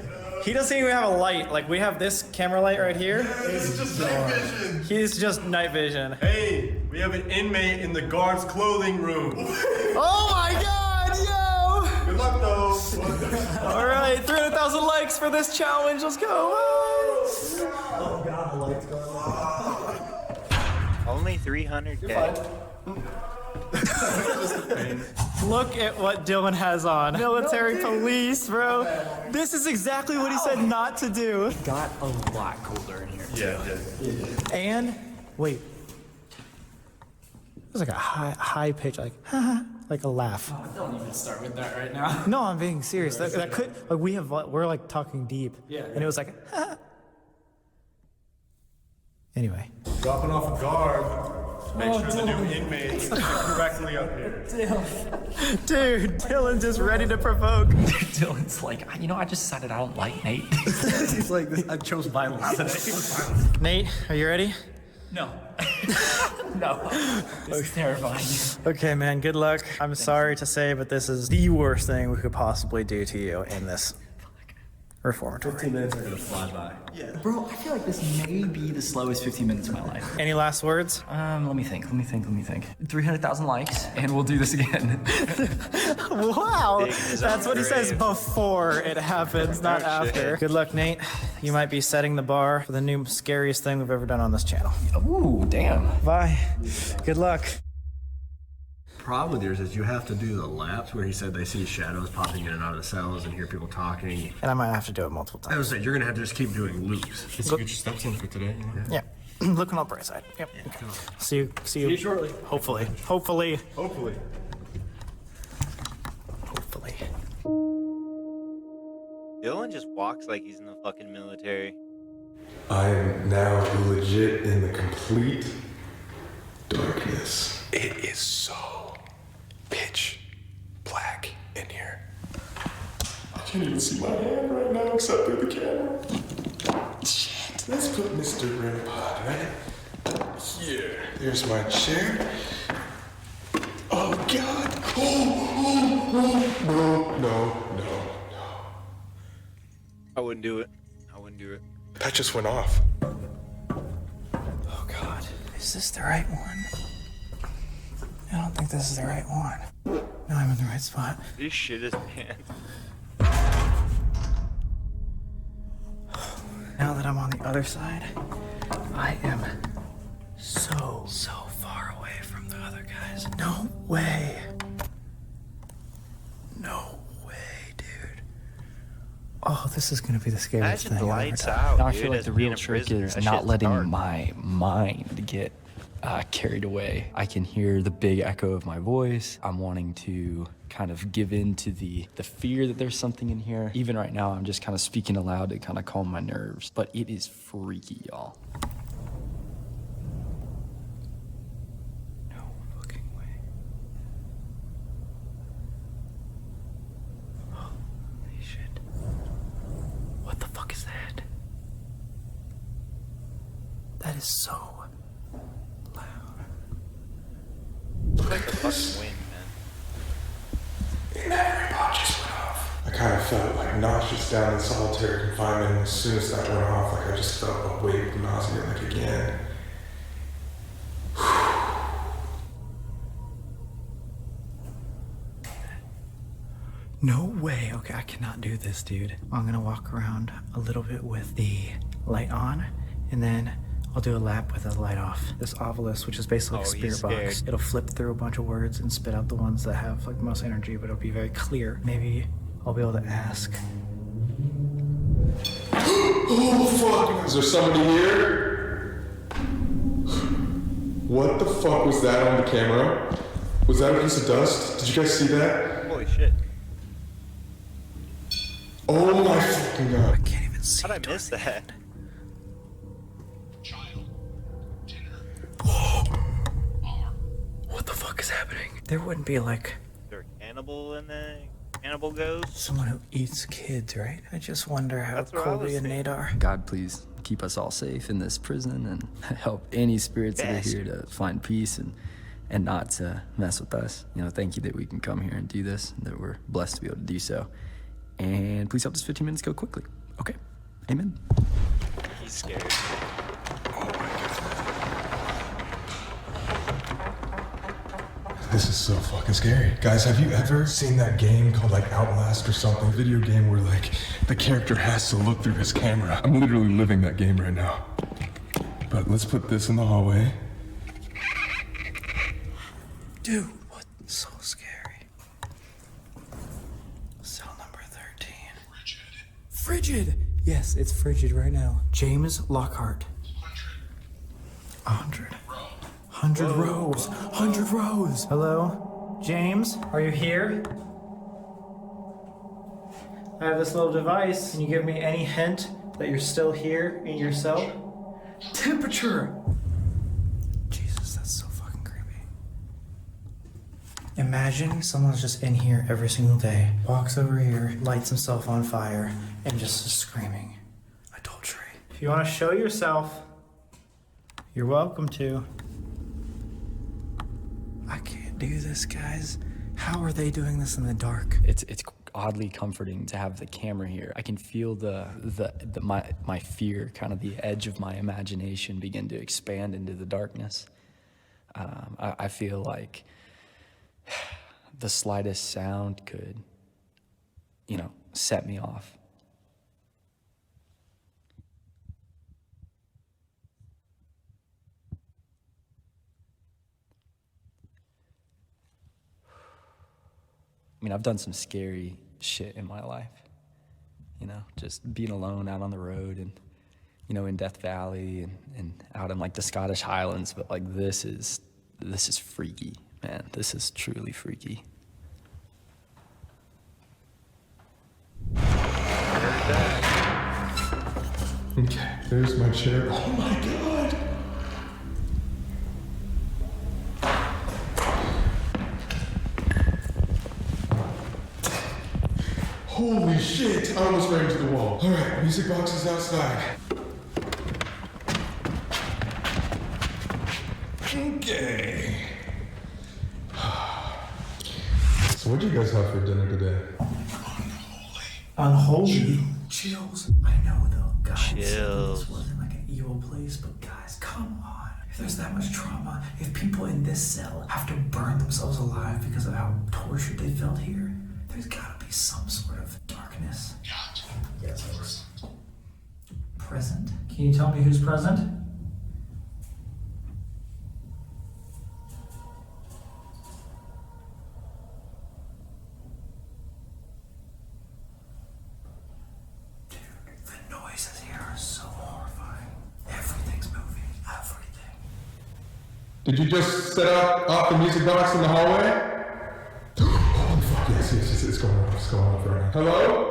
he doesn't even have a light. Like, we have this camera light right here. It's just night vision. He's just night vision. Hey, we have an inmate in the guard's clothing room. Oh my god, yo! Good luck, though. All right, 300,000 likes for this challenge. Let's go. Oh god, the light's going on. Only 300K. Look at what Dylan has on. Military police, bro. This is exactly what he said not to do. Got a lot colder in here. Yeah, yeah. And wait, it was like a high pitch, like like a laugh. Oh, don't even start with that right now. No, I'm being serious. That could like we're like talking deep. Yeah. And it was like. Anyway. Dropping off a guard. Make sure the new inmates are correctly up here. Dude, Dylan's just ready to provoke. Dylan's like, you know, I just decided I don't like Nate. He's like, I chose violence today. Nate, are you ready? No. No. It's terrifying. Okay, man, good luck. I'm sorry to say, but this is the worst thing we could possibly do to you in this reformatory. 15 minutes are going to fly by. Yeah. Bro, I feel like this may be the slowest 15 minutes of my life. Any last words? Let me think. 300,000 likes, and we'll do this again. Wow, Dig his that's own what he says grave. before it happens, not Oh, shit. after. Good luck, Nate. You might be setting the bar for the new scariest thing we've ever done on this channel. Ooh, damn. Bye. Good luck. Problem with yours is you have to do the laps where he said they see shadows popping in and out of the cells and hear people talking. And I might have to do it multiple I times. was saying, you're going to have to just keep doing loops. Let's get your steps in for today. Yeah. Looking on the bright side. Yep. Okay. See you shortly. Hopefully. Hopefully. Dylan just walks like he's in the fucking military. I am now legit in the complete darkness. It is so pitch black in here. I can't even see my hand right now except through the camera. Shit. Let's put Mr. Rim Pod right here. There's my chair. Oh God. No. I wouldn't do it. That just went off. Oh God. Is this the right one? I don't think this is the right one. No, I'm in the right spot. This shit is pants. Now that I'm on the other side, I am so far away from the other guys. No way. No way, dude. Oh, this is gonna be the scariest Imagine the thing I've ever lights done. out. Now I dude, feel like as the being real a trick prisoner. is That not shit's letting dark. my mind get carried away. I can hear the big echo of my voice. I'm wanting to kind of give in to the fear that there's something in here. Even right now, I'm just kind of speaking aloud to kind of calm my nerves. But it is freaky, y'all. No fucking way. Holy shit. What the fuck is that? That is so loud. Like the fucking wind, man. And that report just went off. I kind of felt like nauseous down in solitary confinement. And as soon as that went off, like I just felt a wave of nausea like again. No way. Okay, I cannot do this, dude. I'm gonna walk around a little bit with the light on, and then I'll do a lap with the light off. This obelisk, which is basically a spirit box, it'll flip through a bunch of words and spit out the ones that have like the most energy, but it'll be very clear. Maybe I'll be able to ask. Oh fuck! Is there somebody here? What the fuck was that on the camera? Was that a piece of dust? Did you guys see that? Holy shit. Oh my fucking god. I can't even see. How'd I miss that? What the fuck is happening? There wouldn't be like... Is there a cannibal in the cannibal ghost? Someone who eats kids, right? I just wonder how Colby and Nate are. God, please keep us all safe in this prison and help any spirits that are here to find peace and not to mess with us. You know, thank you that we can come here and do this, and that we're blessed to be able to do so. And please help this 15 minutes go quickly. Okay? Amen. He's scared. This is so fucking scary. Guys, have you ever seen that game called like Outlast or something? Video game where like the character has to look through his camera. I'm literally living that game right now. But let's put this in the hallway. Dude, what? So scary. Cell number 13. Frigid! Yes, it's frigid right now. James Lockhart. 100. 100 rows. 100 rows. Hello? James, are you here? I have this little device. Can you give me any hint that you're still here in your cell? Temperature! Jesus, that's so fucking creepy. Imagine someone's just in here every single day, walks over here, lights himself on fire, and just is screaming. Adultery. If you want to show yourself, you're welcome to. I can't do this, guys. How are they doing this in the dark? It's oddly comforting to have the camera here. I can feel my fear, kind of the edge of my imagination begin to expand into the darkness. I feel like the slightest sound could, set me off. I mean, I've done some scary shit in my life, just being alone out on the road and, in Death Valley and out in like the Scottish Highlands. But like, this is freaky, man. This is truly freaky. Okay, there's my chair. Oh my god! Holy shit! I almost ran into the wall. Alright, music box is outside. Okay. So what'd you guys have for dinner today? Unholy. Chills. I know though, guys. Chills. This wasn't like an evil place, but guys, come on. If there's that much trauma, if people in this cell have to burn themselves alive because of how tortured they felt here, there's gotta be some sort of darkness. Yes, of course. Present? Can you tell me who's present? Dude, the noises here are so horrifying. Everything's moving. Everything. Did you just set up the music box in the hallway? Oh fuck, yes, it's going off right now. Hello?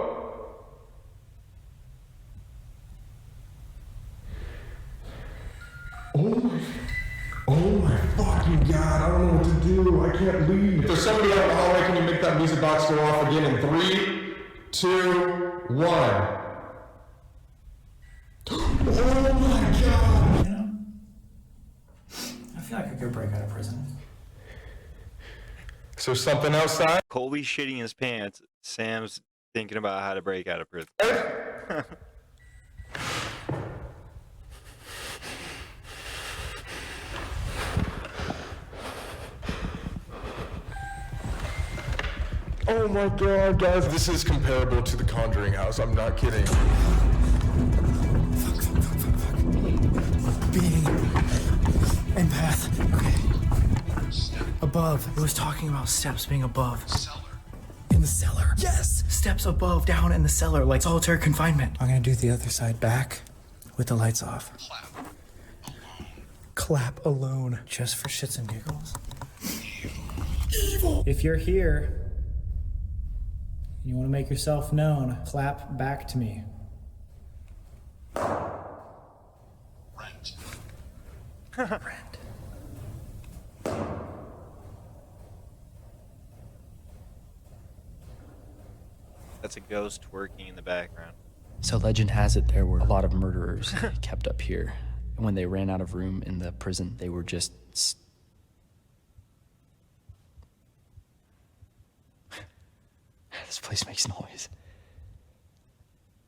Oh my fucking god, I don't know what to do. I can't leave. If there's somebody out in the hallway, can you make that music box go off again in 3, 2, 1. Oh my god! I feel like I could break out of prison. Is there something outside? Colby shitting his pants. Sam's thinking about how to break out of prison. Oh my god, guys, this is comparable to the Conjuring house. I'm not kidding. Being empath. Okay. Above. It was talking about steps being above. In the cellar. Yes! Steps above, down in the cellar, like solitary confinement. I'm gonna do the other side back with the lights off. Clap alone. Just for shits and giggles. Evil! If you're here, you want to make yourself known, clap back to me. Rent. Rent. That's a ghost working in the background. So legend has it there were a lot of murderers kept up here. And when they ran out of room in the prison, they were just... This place makes noise.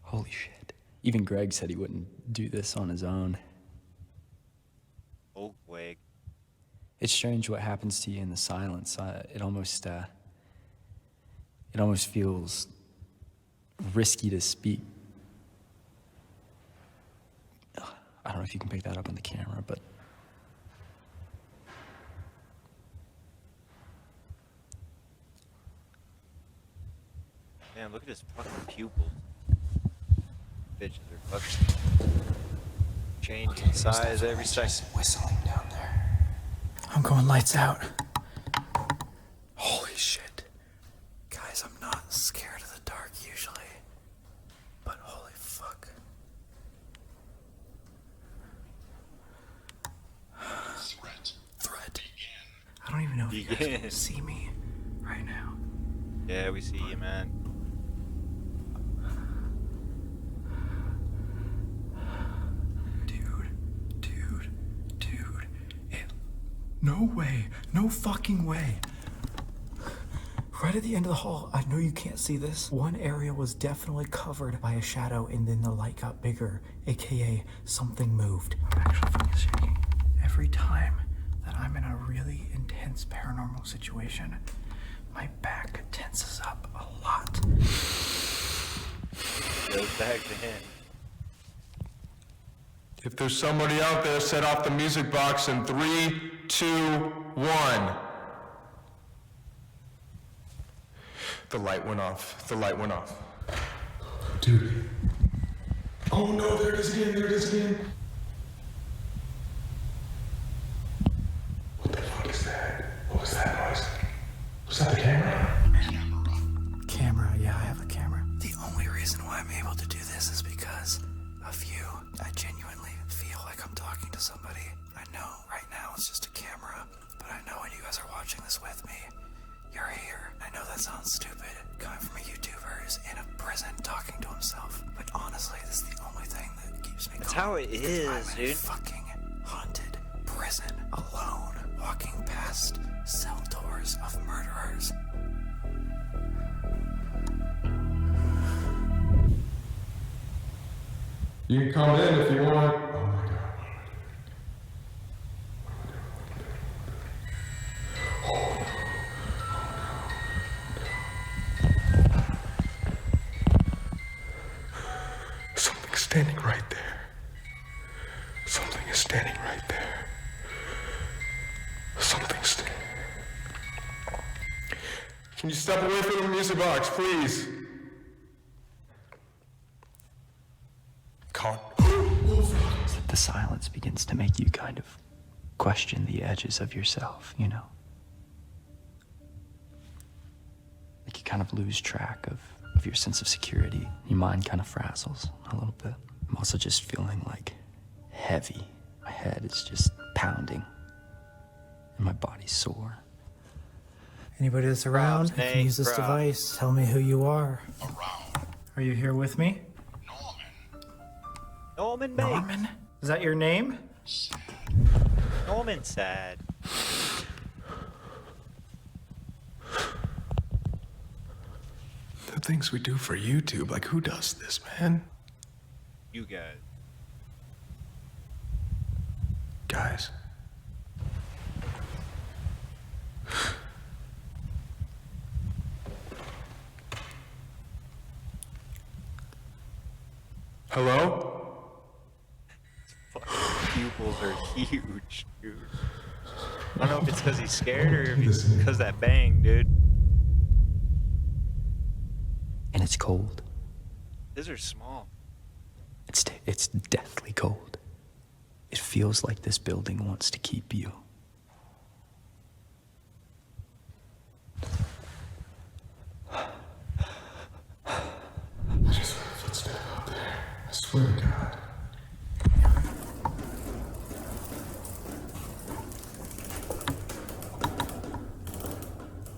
Holy shit. Even Greg said he wouldn't do this on his own. Old Greg. It's strange what happens to you in the silence. It almost feels risky to speak. I don't know if you can pick that up on the camera, but Man, look at his fucking pupils. Bitches are fucking changing size every second. Whistling down there. I'm going lights out. Holy shit. Guys, I'm not scared of the dark usually. But holy fuck. Threat. I don't even know if you guys can see me right now. Yeah, we see you, man. No way. No fucking way. Right at the end of the hall, I know you can't see this. One area was definitely covered by a shadow and then the light got bigger, aka something moved. I'm actually fucking shaking. Every time that I'm in a really intense paranormal situation, my back tenses up a lot. Goes back to him. If there's somebody out there, set off the music box in 3, 2, 1. The light went off. The light went off. Dude. Oh no, there it is again, there it is again. What the fuck is that? What was that noise? Was that the camera? Camera, yeah, I have a camera. The only reason why I'm able to do this is because of you. I genuinely feel like I'm talking to somebody. I know right now it's just a camera, but I know when you guys are watching this with me, you're here. I know that sounds stupid, coming from a YouTuber who's in a prison talking to himself, but honestly, this is the only thing that keeps me That's calm. how it is, I'm in dude. a fucking haunted prison, alone, walking past cell doors of murderers. You can come in if you want. Oh my god. Something's standing right there. Something is standing right there. Something's standing. Can you step away from the music box, please? Can't. the silence begins to make you kind of question the edges of yourself, you know? Like you kind of lose track of your sense of security. Your mind kind of frazzles a little bit. I'm also just feeling like heavy. My head is just pounding and my body's sore. Anybody that's around who can use this device, tell me who you are. Are you here with me? Norman Bates. Norman? Is that your name? Norman Sad. The things we do for YouTube, like who does this, man? You guys. Guys. Hello? Fucking pupils are huge, dude. I don't know if it's because he's scared or if it's because that bang, dude. And it's cold. These are small. It's deathly cold. It feels like this building wants to keep you. I just heard a footstep out there. I swear to God.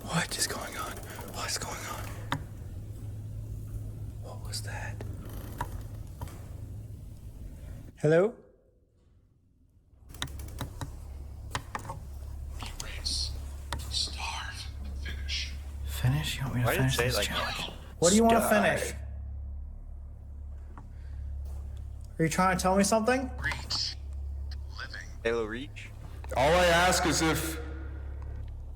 What is going on? What's going on? What was that? Hello? Erase, start, finish. Finish? You want me to Why did it finish say this like challenge? What do you want to Start. finish? Are you trying to tell me something? Halo Reach? All I ask is if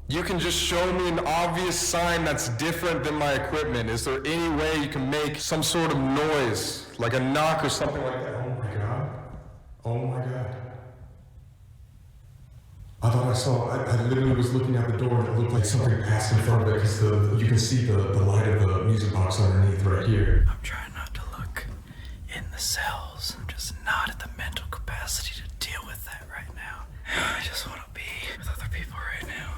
you can just show me an obvious sign that's different than my equipment. Is there any way you can make some sort of noise, like a knock or something like that? Oh my God. Oh my God. I thought I saw, I literally was looking out the door and it looked like something passed in front of it because you can see the light of the music box underneath right here. I'm trying not to look in the cells. I'm just not at the mental capacity to deal with that right now. I just want to be with other people right now.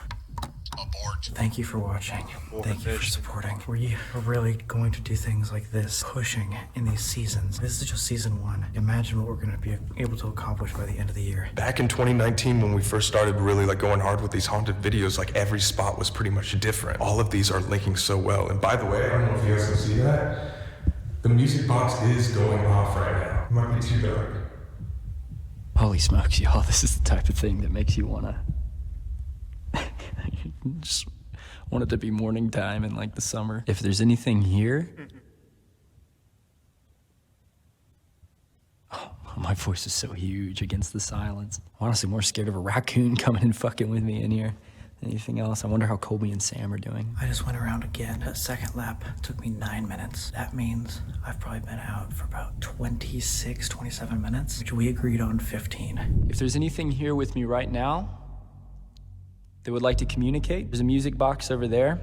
Abort. Thank you for watching. Thank you for supporting. We are really going to do things like this, pushing in these seasons. This is just season 1. Imagine what we're going to be able to accomplish by the end of the year. Back in 2019, when we first started really going hard with these haunted videos, every spot was pretty much different. All of these are linking so well. And by the way, I don't know if you guys can see that. The music box is going off right now. It might be too dark. Holy smokes, y'all, this is the type of thing that makes you wanna just want it to be morning time in the summer. If there's anything here, oh, my voice is so huge against the silence. I'm honestly more scared of a raccoon coming and fucking with me in here than anything else. I wonder how Colby and Sam are doing. I just went around again. That second lap took me 9 minutes. That means I've probably been out for about 26, 27 minutes, which we agreed on 15. If there's anything here with me right now that would like to communicate, there's a music box over there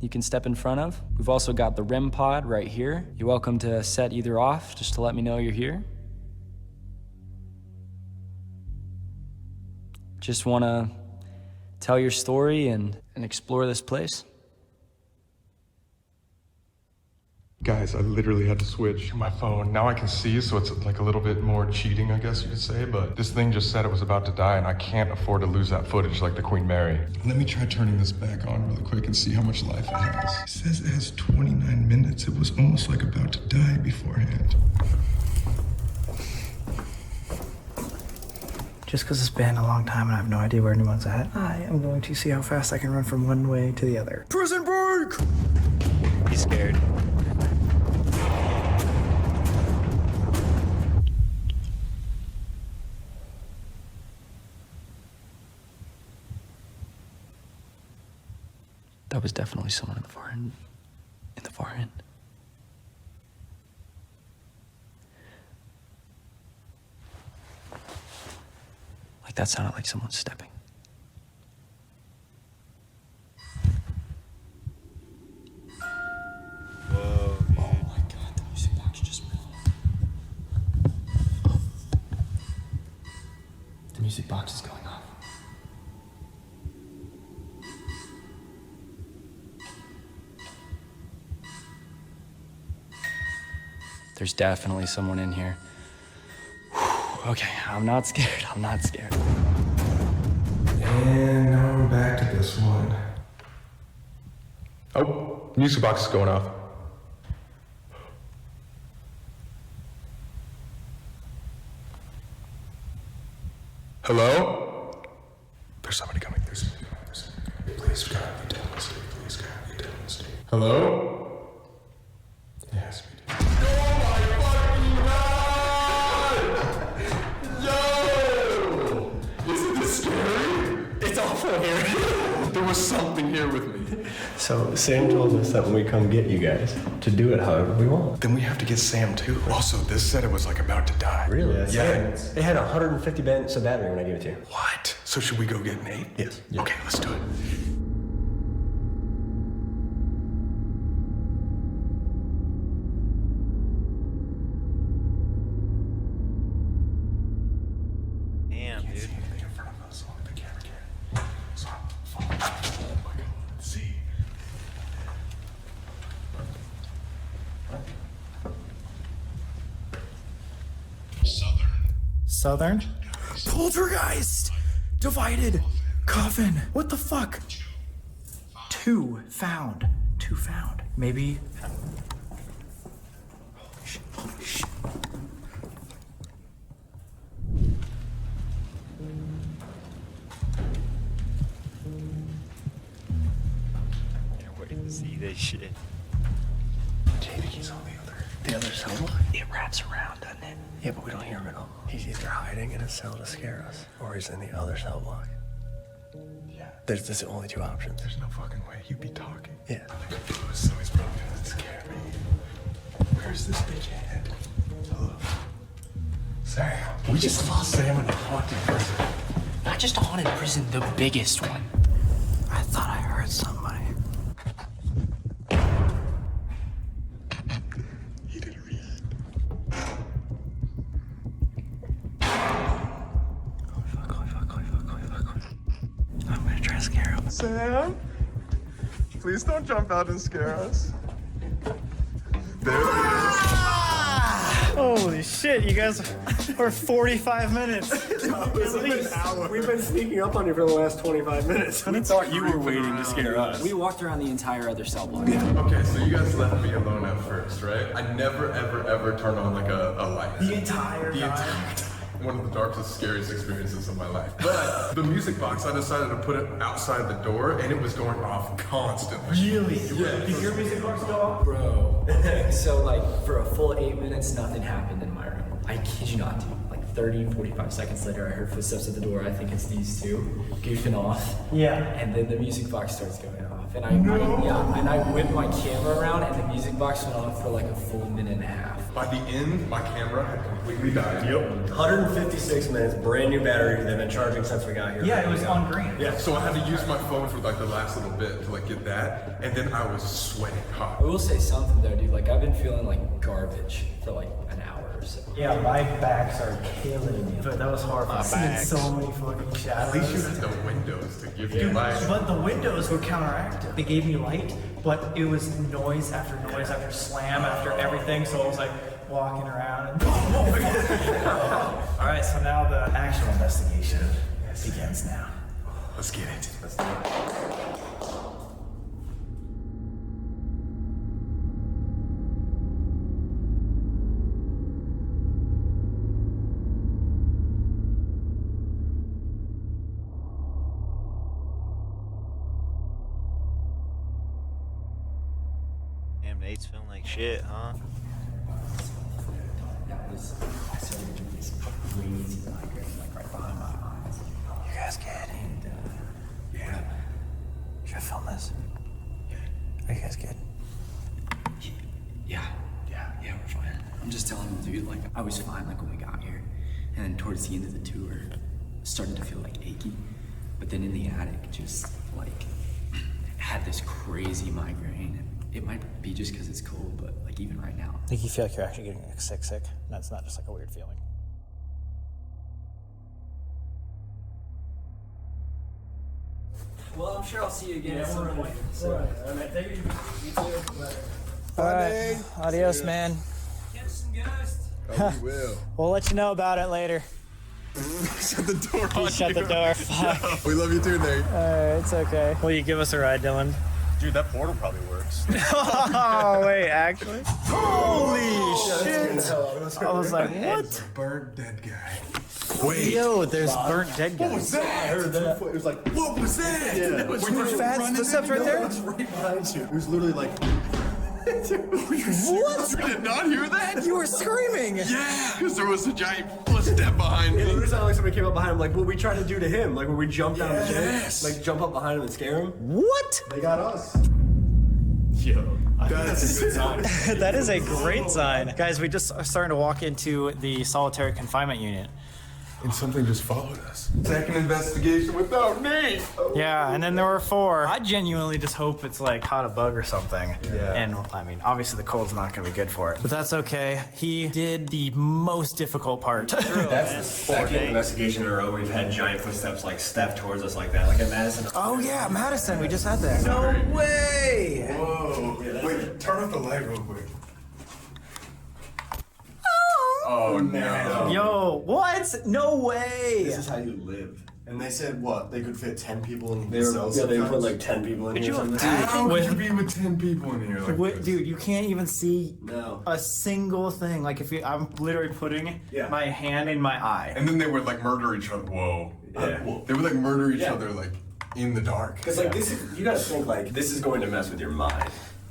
you can step in front of. We've also got the REM pod right here. You're welcome to set either off just to let me know you're here. Just want to tell your story and explore this place. guys, I literally had to switch my phone. Now I can see, so it's a little bit more cheating, I guess you could say, but this thing just said it was about to die, and I can't afford to lose that footage like the Queen Mary. Let me try turning this back on really quick and see how much life it has. It says it has 29 minutes. It was almost like about to die beforehand. Just because it's been a long time and I have no idea where anyone's at, I am going to see how fast I can run from one way to the other. Prison break! He's scared. That was definitely someone in the far end. In the far end. Like that sounded like someone stepping. Whoa, dude. Oh my god, the music box just moved. The music box is going off. There's definitely someone in here. Whew, okay, I'm not scared. I'm not scared. And now we're back to this one. Oh, music box is going off. Hello? There's somebody coming. There's somebody coming. There's somebody coming. Please, God, you tell us. Please, God, you tell us. Hello? Yes, we do. Yo! Isn't this scary? It's awful here. There was something here with me. So Sam told us that when we come get you guys, to do it however we want. Then we have to get Sam too. Also, this said it was like about to die. Really? Yeah. It had 150 minutes of battery when I gave it to you. What? So should we go get Nate? Yes. Okay, let's do it. Damn, dude. Southern? Poltergeist! Divided! Coffin! What the fuck? Two found. Maybe. Holy shit, holy shit. Can't wait to see this shit. JB's on the other cell block. It wraps around, doesn't it? Yeah, but we don't hear him at all. He's either hiding in a cell to scare us, or he's in the other cell block. Yeah. There's the only two options. There's no fucking way he'd be talking. Yeah. So he's probably gonna scare me. Where's this bitch at? Hello? Sam. We just lost Sam in a haunted prison. Not just a haunted prison, the biggest one. I thought I heard somebody. He didn't react. I'm gonna try to scare him. Sam? Please don't jump out and scare us. There he is. Holy shit, you guys are 45 minutes. We've been sneaking up on you for the last 25 minutes. We thought you were waiting to scare us. We walked around the entire other cell block. Okay, so you guys left me alone at first, right? I never, ever turn on like a light. The entire time. One of the darkest, scariest experiences of my life. But the music box, I decided to put it outside the door, and it was going off constantly. Really? Yeah. Did your music box go off? Bro. So like for a full 8 minutes, nothing happened in my room. I kid you not, dude. Like 30, 45 seconds later, I heard footsteps at the door. I think it's these two goofing off. Yeah. And then the music box starts going off. And I whipped my camera around, and the music box went off for like a full minute and a half. By the end, my camera had completely died. Yep. 156 minutes, brand new battery. They've been charging since we got here. Yeah, it was on green. Yeah, so I had to use my phone for like the last little bit to like get that, and then I was sweating hot. I will say something though, dude. Like I've been feeling like garbage for like an hour or so. Yeah, my backs are killing me. But that was horrifying. Seeing so many fucking shadows. At least you had the windows to give you light. But the windows were counteractive. They gave me light, but it was noise after slam after everything. So I was like walking around and all right, so now the actual investigation begins now. Let's get it. Let's do it. Damn, Nate's feeling like shit, huh? I started doing this crazy migraine, like right behind my eyes. You guys good? And Yeah. Should I film this? Are you guys good? Yeah, we're fine. I'm just telling him, dude, like, I was fine, like, when we got here. And then towards the end of the tour, starting to feel, like, achy. But then in the attic, just, like, had this crazy migraine. It might be just because it's cold, but, like, even right now. Like you feel like you're actually getting like sick. That's not just like a weird feeling. well, I'm sure I'll see you again at some point. All right. Adios, man. Catch some ghosts. Oh, we will. We'll let you know about it later. Shut the door on Shut the you. door. Fuck. We love you too, Nate. It's okay. Will you give us a ride, Dylan? Dude, that portal probably works. Oh, wait, actually? Holy shit! I was like, what? Burnt dead guy. Wait. Yo, there's burnt dead guys. What was that? I heard that. It was like, what was that? Yeah. Were Fat footsteps right there? It's right behind you. It was literally like. What? You did not hear that? You were screaming. Yeah, because there was a giant footstep behind me. It literally sounded like somebody came up behind him, like what we tried to do to him, like when we jumped down the Yes. chair, like jump up behind him and scare him. What? They got us. Yo, that's a good sign. That is a great sign. Guys, we just are starting to walk into the solitary confinement unit. And something just followed us. Second investigation without me. Yeah, and then there were 4. I genuinely just hope it's like caught a bug or something. Yeah. And I mean, obviously the cold's not gonna be good for it. But that's okay. He did the most difficult part. That's the second investigation in a row we've had giant footsteps like step towards us like that, like at Madison. Oh yeah, Madison, we just had that. No way! Whoa. Wait, turn off the light real quick. Oh no. Yo, what? No way! This is how you live. And they said what? They could fit 10 people in the cells. Yeah, they put like 10 people in here. How could you be with 10 people in here like this? Dude, you can't even see No. a single thing. Like if I'm literally putting my hand in my eye. And then they would like murder each other. Whoa. Yeah. They would like murder each other like in the dark. Because like this is, you gotta think like this is going to mess with your mind.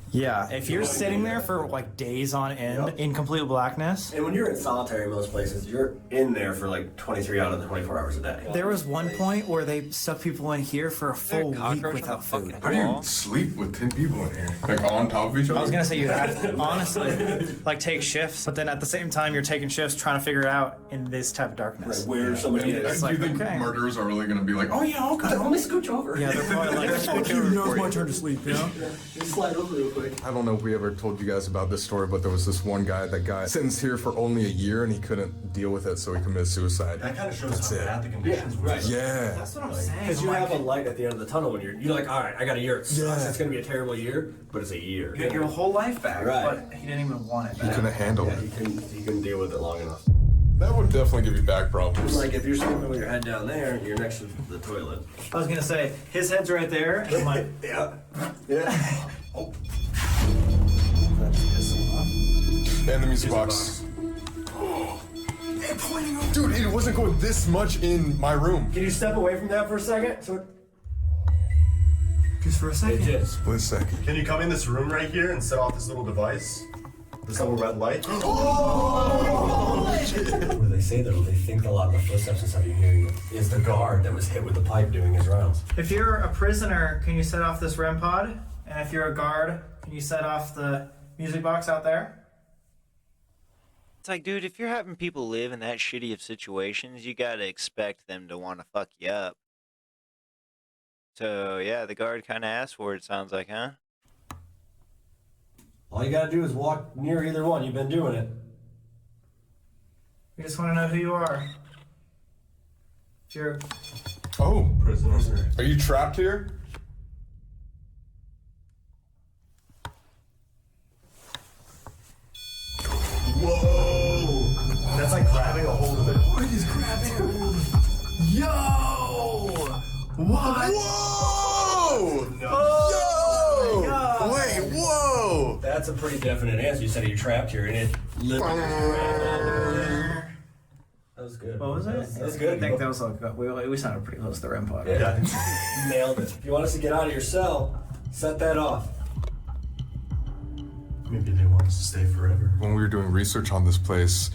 Yeah, if you're sitting there for like days on end in complete blackness. And when you're in solitary in most places, you're in there for like 23 out of the 24 hours a day. There was one point where they stuck people in here for a full week without food. How do you sleep with 10 people in here? Like on top of each other? I was gonna say you have to honestly like take shifts, but then at the same time you're taking shifts trying to figure it out in this type of darkness. Right, where somebody is. It's Do you like, think okay. murderers are really gonna be like, oh yeah, okay. Let me scooch over. Yeah, they're probably like, Fuck you, now it's my turn to sleep, you know? Just slide over real quick. I don't know if we ever told you guys about this story, but there was this one guy that got sentenced here for only a year and he couldn't deal with it, so he committed suicide. That kind of shows That's how it. bad the conditions were. Right. Yeah. That's what I'm saying. Because you have a light at the end of the tunnel when you're like, all right, I got a year. It sucks. Yeah. It's going to be a terrible year, but it's a year. You get your whole life back, Right. but he didn't even want it He back. couldn't handle it. He couldn't deal with it long enough. That would definitely give you back problems. Like if you're sleeping with your head down there, you're next to the toilet. I was gonna say his head's right there. And my Yeah. Yeah. Oh. And the music box. Dude, it wasn't going this much in my room. Can you step away from that for a second? just for a second. Split second. Can you come in this room right here and set off this little device? This little red light? What do they say though? They think a lot of the footsteps and stuff you're hearing is the guard that was hit with the pipe doing his rounds. If you're a prisoner, can you set off this REM pod? And if you're a guard, can you set off the music box out there? It's like, dude, if you're having people live in that shitty of situations, you gotta expect them to want to fuck you up. So, yeah, the guard kind of asked for it, sounds like, huh? All you gotta do is walk near either one. You've been doing it. We just want to know who you are. If you're... Oh, Prisoners. are you trapped here? Whoa! That's like grabbing a hold of it. What is grabbing a hold of? Yo! What? Whoa! No. Yo! Wait, whoa! That's a pretty definite answer. You said you're trapped here, and it literally just grabbed all the way down. That was good. What was it? That was good. I think that was like, we sounded pretty close to the REM pod. Yeah, I think so. You nailed it. If you want us to get out of your cell, set that off. Maybe they want us to stay forever. When we were doing research on this place,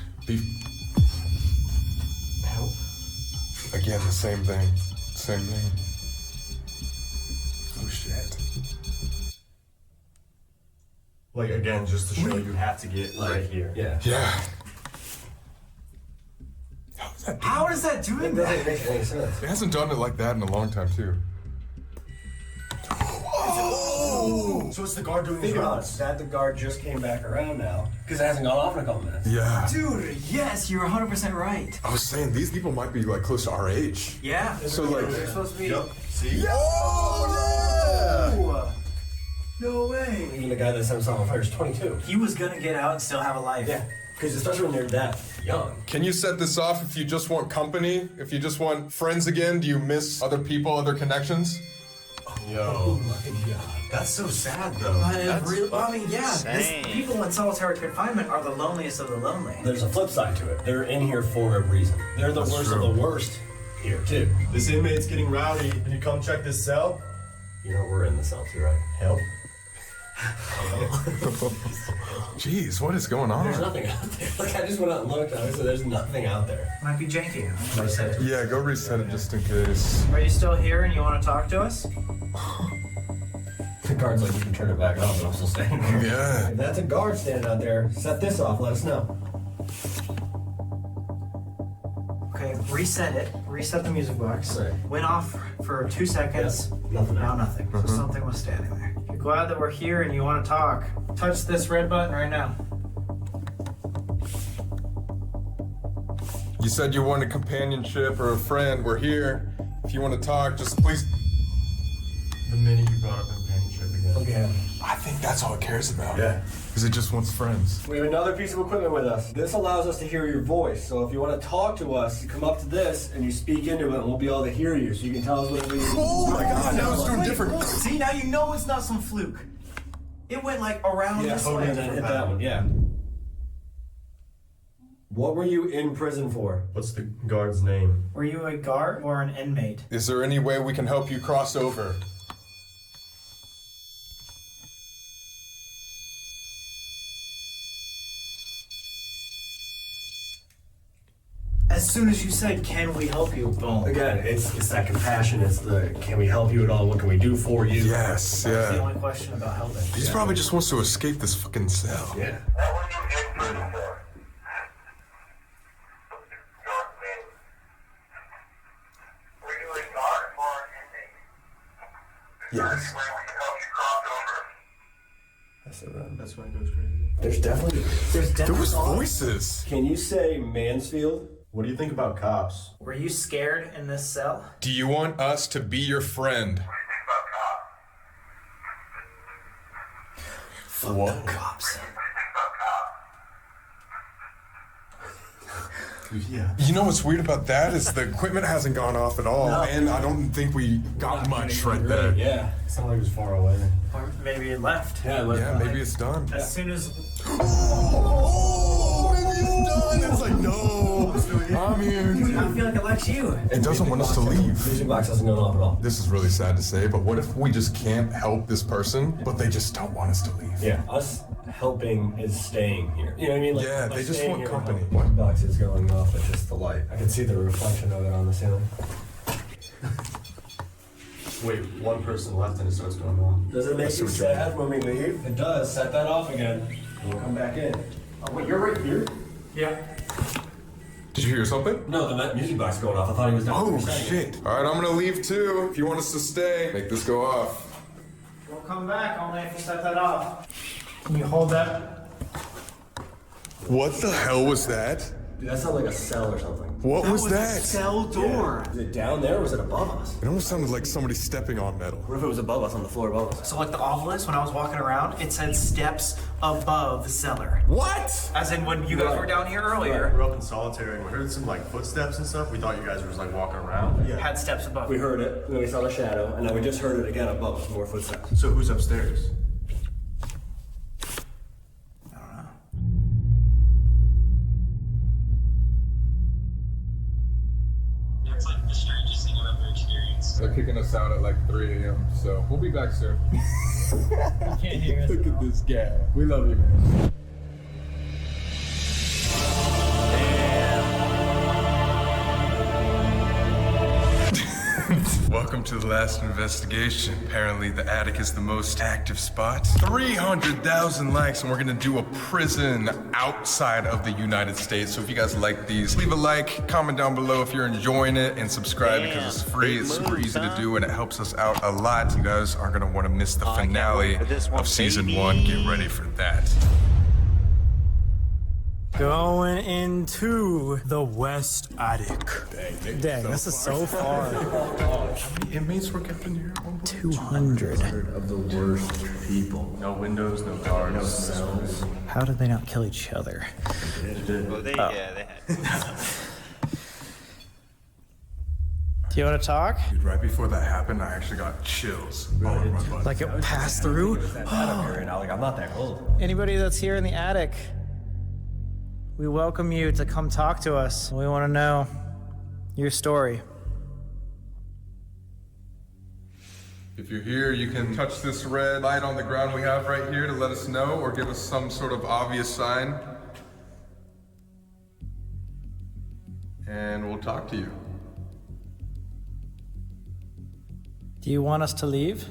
Help. again, the same thing. Same thing. Oh shit. Like, again, just to show you have to get right here. Yeah. Yeah. How does that do It doesn't make any sense. It hasn't done it like that in a long time, too. Oh! So it's the guard doing his rounds. That the guard just came back around now. Because it hasn't gone off in a couple minutes. Yeah. Dude, yes, you're 100% right. I was saying, these people might be, like, close to our age. Yeah. So, like... They're supposed to be... Yep. See? Oh, yeah! No way. Even the guy that set himself on fire is 22. He was gonna get out and still have a life. Yeah. Because especially when they're that young. Can you set this off if you just want company? If you just want friends again? Do you miss other people, other connections? Yo. Oh my god. That's so sad though. People in solitary confinement are the loneliest of the lonely. There's a flip side to it. They're in here for a reason. They're the worst of the worst here too. This inmate's getting rowdy. Can you come check this cell? You know we're in the cell too, right? Help. Jeez, what is going on? There's nothing out there. Like, I just went out and looked. Obviously, there's nothing out there. Might be janky. Yeah, go reset it just in case. Are you still here and you want to talk to us? The guard's like, you can turn it back off, but I'm still standing here. Yeah. If that's a guard standing out there, set this off. Let us know. Okay, reset it. Reset the music box. Right. Went off for 2 seconds. Yep. Nothing. Now nothing. So something was standing there. If you're glad that we're here and you want to talk, touch this red button right now. You said you wanted companionship or a friend. We're here. If you want to talk, just please. The minute you brought up companionship again. Look at him. I think that's all it cares about. Yeah. Because it just wants friends. We have another piece of equipment with us. This allows us to hear your voice. So if you want to talk to us, you come up to this and you speak into it, and we'll be able to hear you. So you can tell us whatever you. Oh my God! Now it's doing different. See, now you know it's not some fluke. It went like around this way. And then hit that one. Yeah. What were you in prison for? What's the guard's name? Were you a guard or an inmate? Is there any way we can help you cross over? As soon as you said, "Can we help you?" Boom. Again, it's that compassion. It's the, can we help you at all? What can we do for you? Yes, That's the yeah. only question about helping. He probably just wants to escape this fucking cell. Yeah. Yes. That's why it goes crazy. There's definitely. There was voices. Can you say Mansfield? What do you think about cops? Were you scared in this cell? Do you want us to be your friend? What? Cops. Yeah. You know what's weird about that is the equipment hasn't gone off at all, and I don't think we got much right there. Yeah. Somebody was far away. Or maybe it left. Yeah. Yeah, maybe it's done. As soon as Oh, maybe it's done. It's like, no, I'm here. I feel like it likes you. It doesn't want us to leave. Music box hasn't gone off at all. This is really sad to say, but what if we just can't help this person, but they just don't want us to leave? Yeah. Us helping is staying here. You know what I mean? Like, Yeah, by they just staying want here, company. Music box is going off. It's just the light. I can see the reflection of it on the ceiling. Wait, one person left and it starts going on. Does it make you sad when we leave? It does. Set that off again. And we'll come back in. Oh, wait, you're right here? Yeah. Did you hear something? No, the music box going off. I thought he was down. Oh, shit. All right, I'm gonna leave too. If you want us to stay, make this go off. We'll come back only if you set that off. Can you hold that? What the hell was that? Dude, that sounded like a cell or something. What was a that? cell door. Is it down there or was it above us? It almost sounded like somebody stepping on metal. What if it was above us on the floor above us? So like the obelisk, when I was walking around, it said steps above the cellar. What? As in when you guys were down here earlier, We're up in solitary and we heard some like footsteps and stuff. We thought you guys were just like walking around. Yeah. had steps above. We heard it, and then we saw the shadow, and now we just heard it again above us, more footsteps. So who's upstairs? I don't know. It's like the strangest thing I've ever experienced. They're kicking us out at like 3 a.m., so we'll be back soon. You can't hear us. Look at this guy. We love you, man. Welcome to the last investigation. Apparently the attic is the most active spot. 300,000 likes and we're gonna do a prison outside of the United States. So if you guys like these, leave a like, comment down below if you're enjoying it, and subscribe because it's free, it's super easy to do, and it helps us out a lot. You guys aren't gonna wanna miss the finale of season 1. Get ready for that. Going into the West Attic. Dang, this is so far. How many inmates were kept in here? 200. Of the worst people. No windows, no guards, no cells. How did they not kill each other? Well, they had. Do you want to talk? Dude, right before that happened, I actually got chills all over my body. Like it passed through? Right now, like I'm not that cold. Anybody that's here in the attic, we welcome you to come talk to us. We want to know your story. If you're here, you can touch this red light on the ground we have right here to let us know or give us some sort of obvious sign. And we'll talk to you. Do you want us to leave?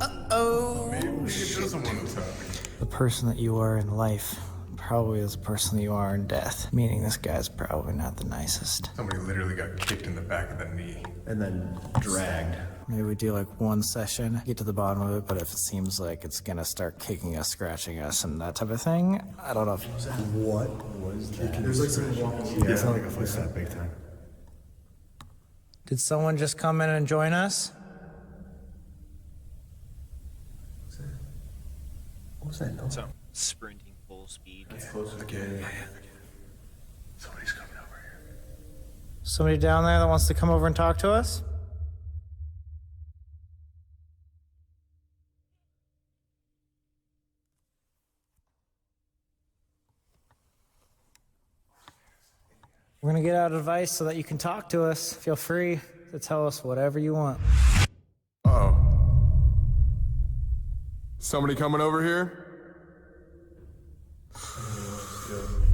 Uh-oh. Maybe he doesn't want to talk. The person that you are in life probably is the person that you are in death. Meaning this guy's probably not the nicest. Somebody literally got kicked in the back of the knee. And then dragged. Maybe we do like one session, get to the bottom of it, but if it seems like it's gonna start kicking us, scratching us, and that type of thing, I don't know if... What was that? There's like some walking. Yeah, it's not like a footstep, big time. Did someone just come in and join us? What was that? No. So, sprinting full speed. That's close again. Yeah. Somebody's coming over here. Somebody down there that wants to come over and talk to us? We're gonna get out advice so that you can talk to us. Feel free to tell us whatever you want. Uh-oh. Somebody coming over here?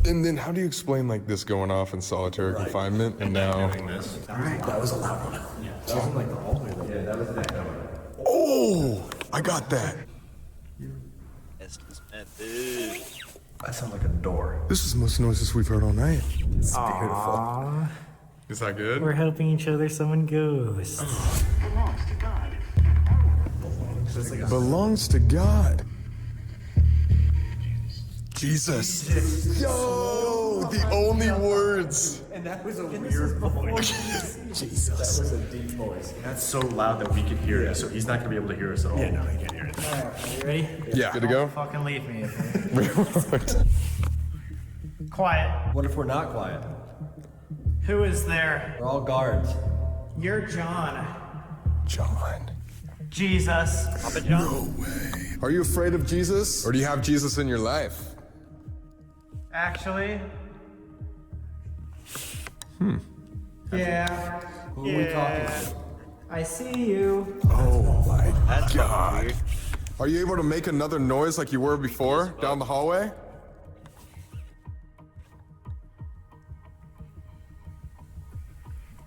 And then how do you explain like this going off in solitary confinement and now... That was a loud one. Yeah. That was like the hallway though. Yeah, that was that one. Oh! I got that. Estes method. That sounds like a door. This is the most noises we've heard all night. It's beautiful. Aww. Is that good? We're helping each other summon ghosts. Belongs to God. Jesus. Yo, the only words. And that was a weird voice. Jesus. That was a deep voice. That's so loud that we could hear it, so he's not gonna be able to hear us at all. Yeah, no, he can't hear it. Alright, you ready? Yeah. Good to go? Fucking leave me. Quiet. What if we're not quiet? Who is there? We're all guards. You're John. John. Jesus. Papa John. No way. Are you afraid of Jesus? Or do you have Jesus in your life? Actually. Yeah. Who are we talking to? I see you. Oh my God. Are you able to make another noise like you were before down the hallway?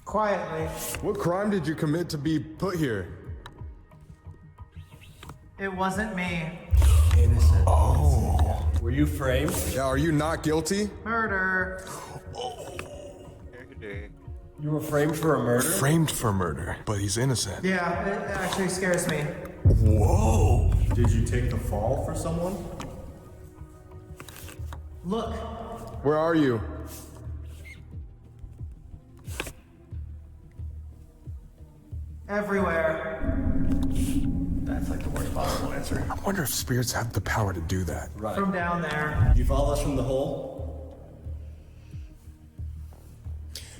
Quietly. What crime did you commit to be put here? It wasn't me. Innocent. Oh. Were you framed? Yeah, are you not guilty? Murder. You were framed for a murder? Framed for murder, but he's innocent. Yeah, it actually scares me. Whoa. Did you take the fall for someone? Look. Where are you? Everywhere. That's like the worst possible answer. I wonder if spirits have the power to do that. Right. From down there. You follow us from the hole?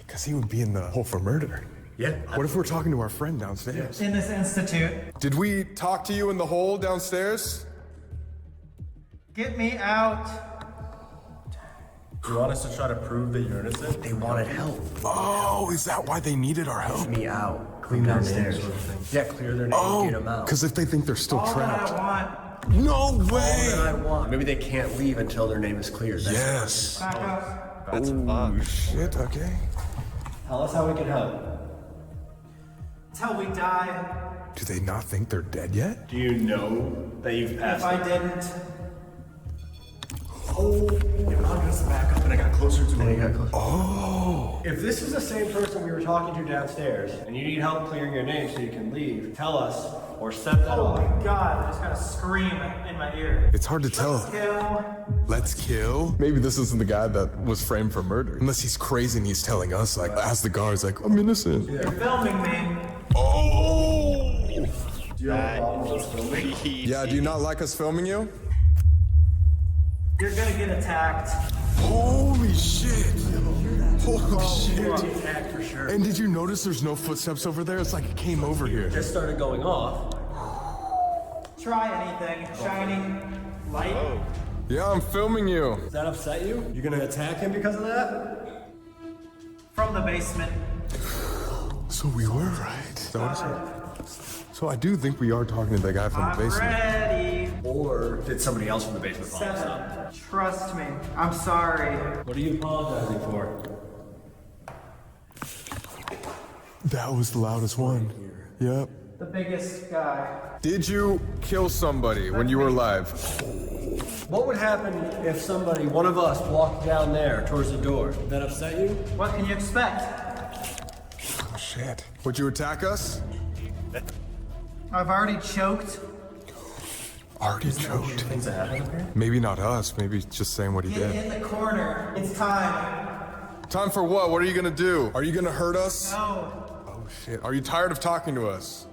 Because he would be in the hole for murder. Yeah. What if we're talking to our friend downstairs? In this institute. Did we talk to you in the hole downstairs? Get me out. Do you want us to try to prove that you're innocent? They wanted help. Oh, is that why they needed our help? Me out. Clean downstairs. Yeah, clear their name, get them out. Because if they think they're still All trapped. that I want. No way! All that I want. Maybe they can't leave until their name is cleared. That's Yes. Back up. That's a Oh, fuck. shit, okay. Tell us how we can help. Till we die. Do they not think they're dead yet? Do you know that you've If passed? I didn't. Oh, yeah, but I'm just back up and I got closer to it. Oh. If this is the same person we were talking to downstairs, and you need help clearing your name so you can leave, tell us or set that Oh off. my God, I just got a scream in my ear. It's hard to tell. Kill. Let's kill? Maybe this isn't the guy that was framed for murder. Unless he's crazy and he's telling us, like, as the guards, like, I'm innocent. You're filming me. Oh! Do you have a problem with us filming? Yeah, do you not like us filming you? You're gonna get attacked. Holy shit! Holy shit! Attack for sure. And did you notice there's no footsteps over there? It's like it came over here. Just started going off. Try anything. Shining light. Yeah, I'm filming you. Does that upset you? You're gonna attack him because of that? From the basement. So we were right. Is that what it said? So I do think we are talking to the guy from the basement. Ready. Or did somebody else from the basement follow us up? Trust me. I'm sorry. What are you apologizing for? That was the loudest one. Yep. The biggest guy. Did you kill somebody when you were alive? What would happen if somebody, one of us, walked down there towards the door? Would that upset you? What can you expect? Oh shit. Would you attack us? I've already choked. Already choked. Things that happen up here? Maybe not us, maybe just saying what he Get did. in the corner. It's time. Time for what? What are you gonna do? Are you gonna hurt us? No. Oh shit. Are you tired of talking to us?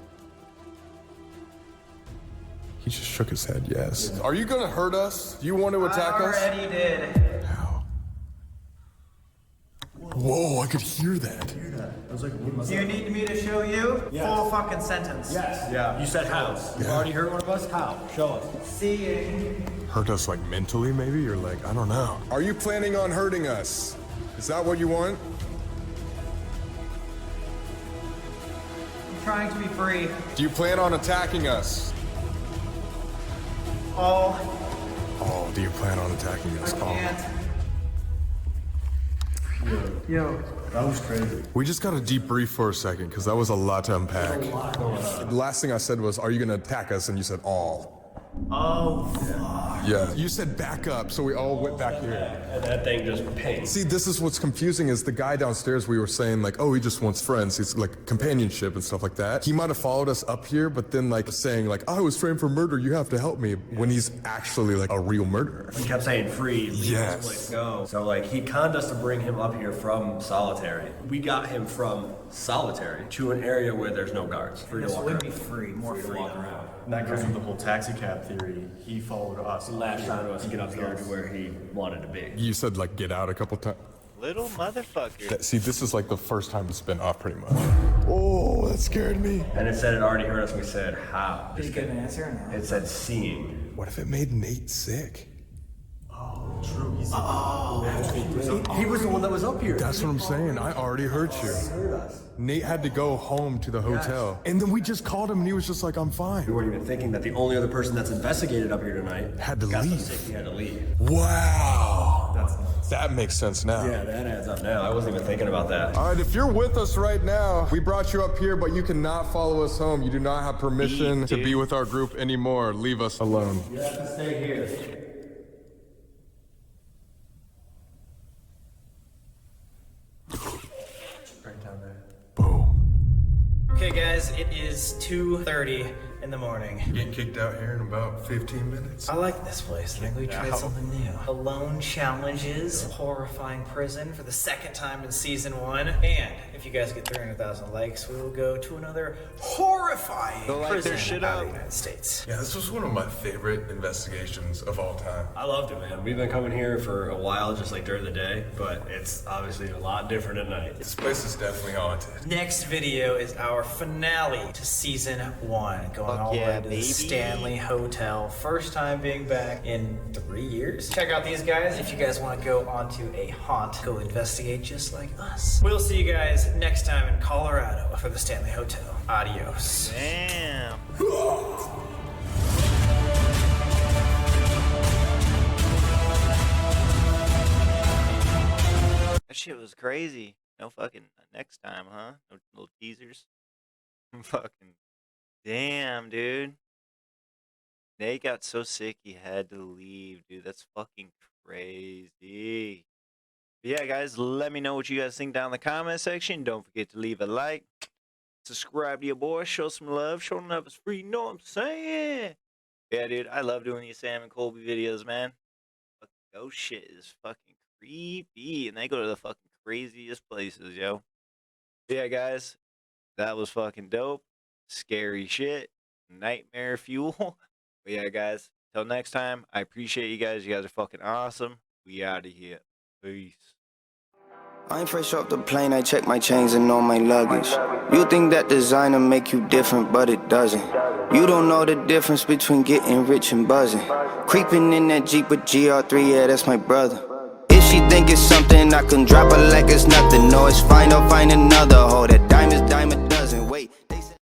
He just shook his head, yes. Are you gonna hurt us? Do you want to attack us? I already did. How? Whoa, I could hear that. Do you need me to show you? Yes. Full fucking sentence. Yes. Yeah. You said how? You already heard one of us? How? Show us. Seeing. Hurt us like mentally, maybe? Or like, I don't know. Are you planning on hurting us? Is that what you want? I'm trying to be free. Do you plan on attacking us? Oh, do you plan on attacking us? I can't. Yo. That was crazy. We just got to debrief for a second, because that was a lot to unpack. The last thing I said was, are you going to attack us? And you said, all. Oh, fuck. Yeah. You said back up, so we all went back here. And that thing just pinged. See, this is what's confusing is the guy downstairs, we were saying like, oh, he just wants friends. He's like companionship and stuff like that. He might have followed us up here, but then like saying like, I was framed for murder, you have to help me, when he's actually like a real murderer. He kept saying free, leave Yes. this place, go. So like he conned us to bring him up here from solitary. We got him from solitary to an area where there's no guards. Free to This walk would around. be free, more Free to free. walk around. And that goes with the whole taxi cab theory. He followed us. Latched onto us to get up here to where he wanted to be. You said like get out a couple times. Little motherfucker. See, this is like the first time it's been off pretty much. Oh, that scared me. And it said it already heard us. We said how. Did you get an answer or no? It said seeing. What if it made Nate sick? True. He's He was the one that was up here. That's what I'm saying. I already hurt you. Nate had to go home to the hotel. And then we just called him and he was just like, I'm We fine. weren't even thinking that the only other person that's investigated up here tonight Had to got so leave. sick he had to leave. Wow. That's nuts. That makes sense now. Yeah, that adds up now. I wasn't even thinking about that. All right, if you're with us right now, we brought you up here, but you cannot follow us home. You do not have permission to be with our group anymore. Leave us alone. You have to stay here. right down there. Boom. Okay, guys, it is 2:30 in the morning. Getting kicked out here in about 15 minutes. I like this place. I think we tried something new. Alone Challenges, Horrifying Prison for the second time in season 1. And if you guys get 300,000 likes, we will go to another horrifying Go light prison their shit out up. of the United States. Yeah, this was one of my favorite investigations of all time. I loved it, man. We've been coming here for a while, just like during the day, but it's obviously a lot different at night. This place is definitely haunted. Next video is our finale to season 1. Going all the yeah, way to the baby. Stanley Hotel. First time being back in 3 years. Check out these guys if you guys want to go onto a haunt. Go investigate just like us. We'll see you guys next time in Colorado for the Stanley Hotel. Adios. Damn. That shit was crazy. No fucking next time, huh? No little teasers. Fucking damn, dude. Nate got so sick he had to leave, dude. That's fucking crazy. But yeah, guys, let me know what you guys think down in the comment section. Don't forget to leave a like. Subscribe to your boy. Show some love. Showing love is free. You know what I'm saying? Yeah, dude. I love doing these Sam and Colby videos, man. Fucking ghost shit is fucking creepy. And they go to the fucking craziest places, yo. But yeah, guys. That was fucking dope. Scary shit. Nightmare fuel. But yeah, guys. Till next time. I appreciate you guys. You guys are fucking awesome. We out of here. Peace. I ain't fresh off the plane, I check my chains and all my luggage. You think that designer make you different, but it doesn't. You don't know the difference between getting rich and buzzing. Creeping in that Jeep with GR3, yeah, that's my brother. It's she think it's something, I can drop her like it's nothing. No, it's fine, I'll find another hoe that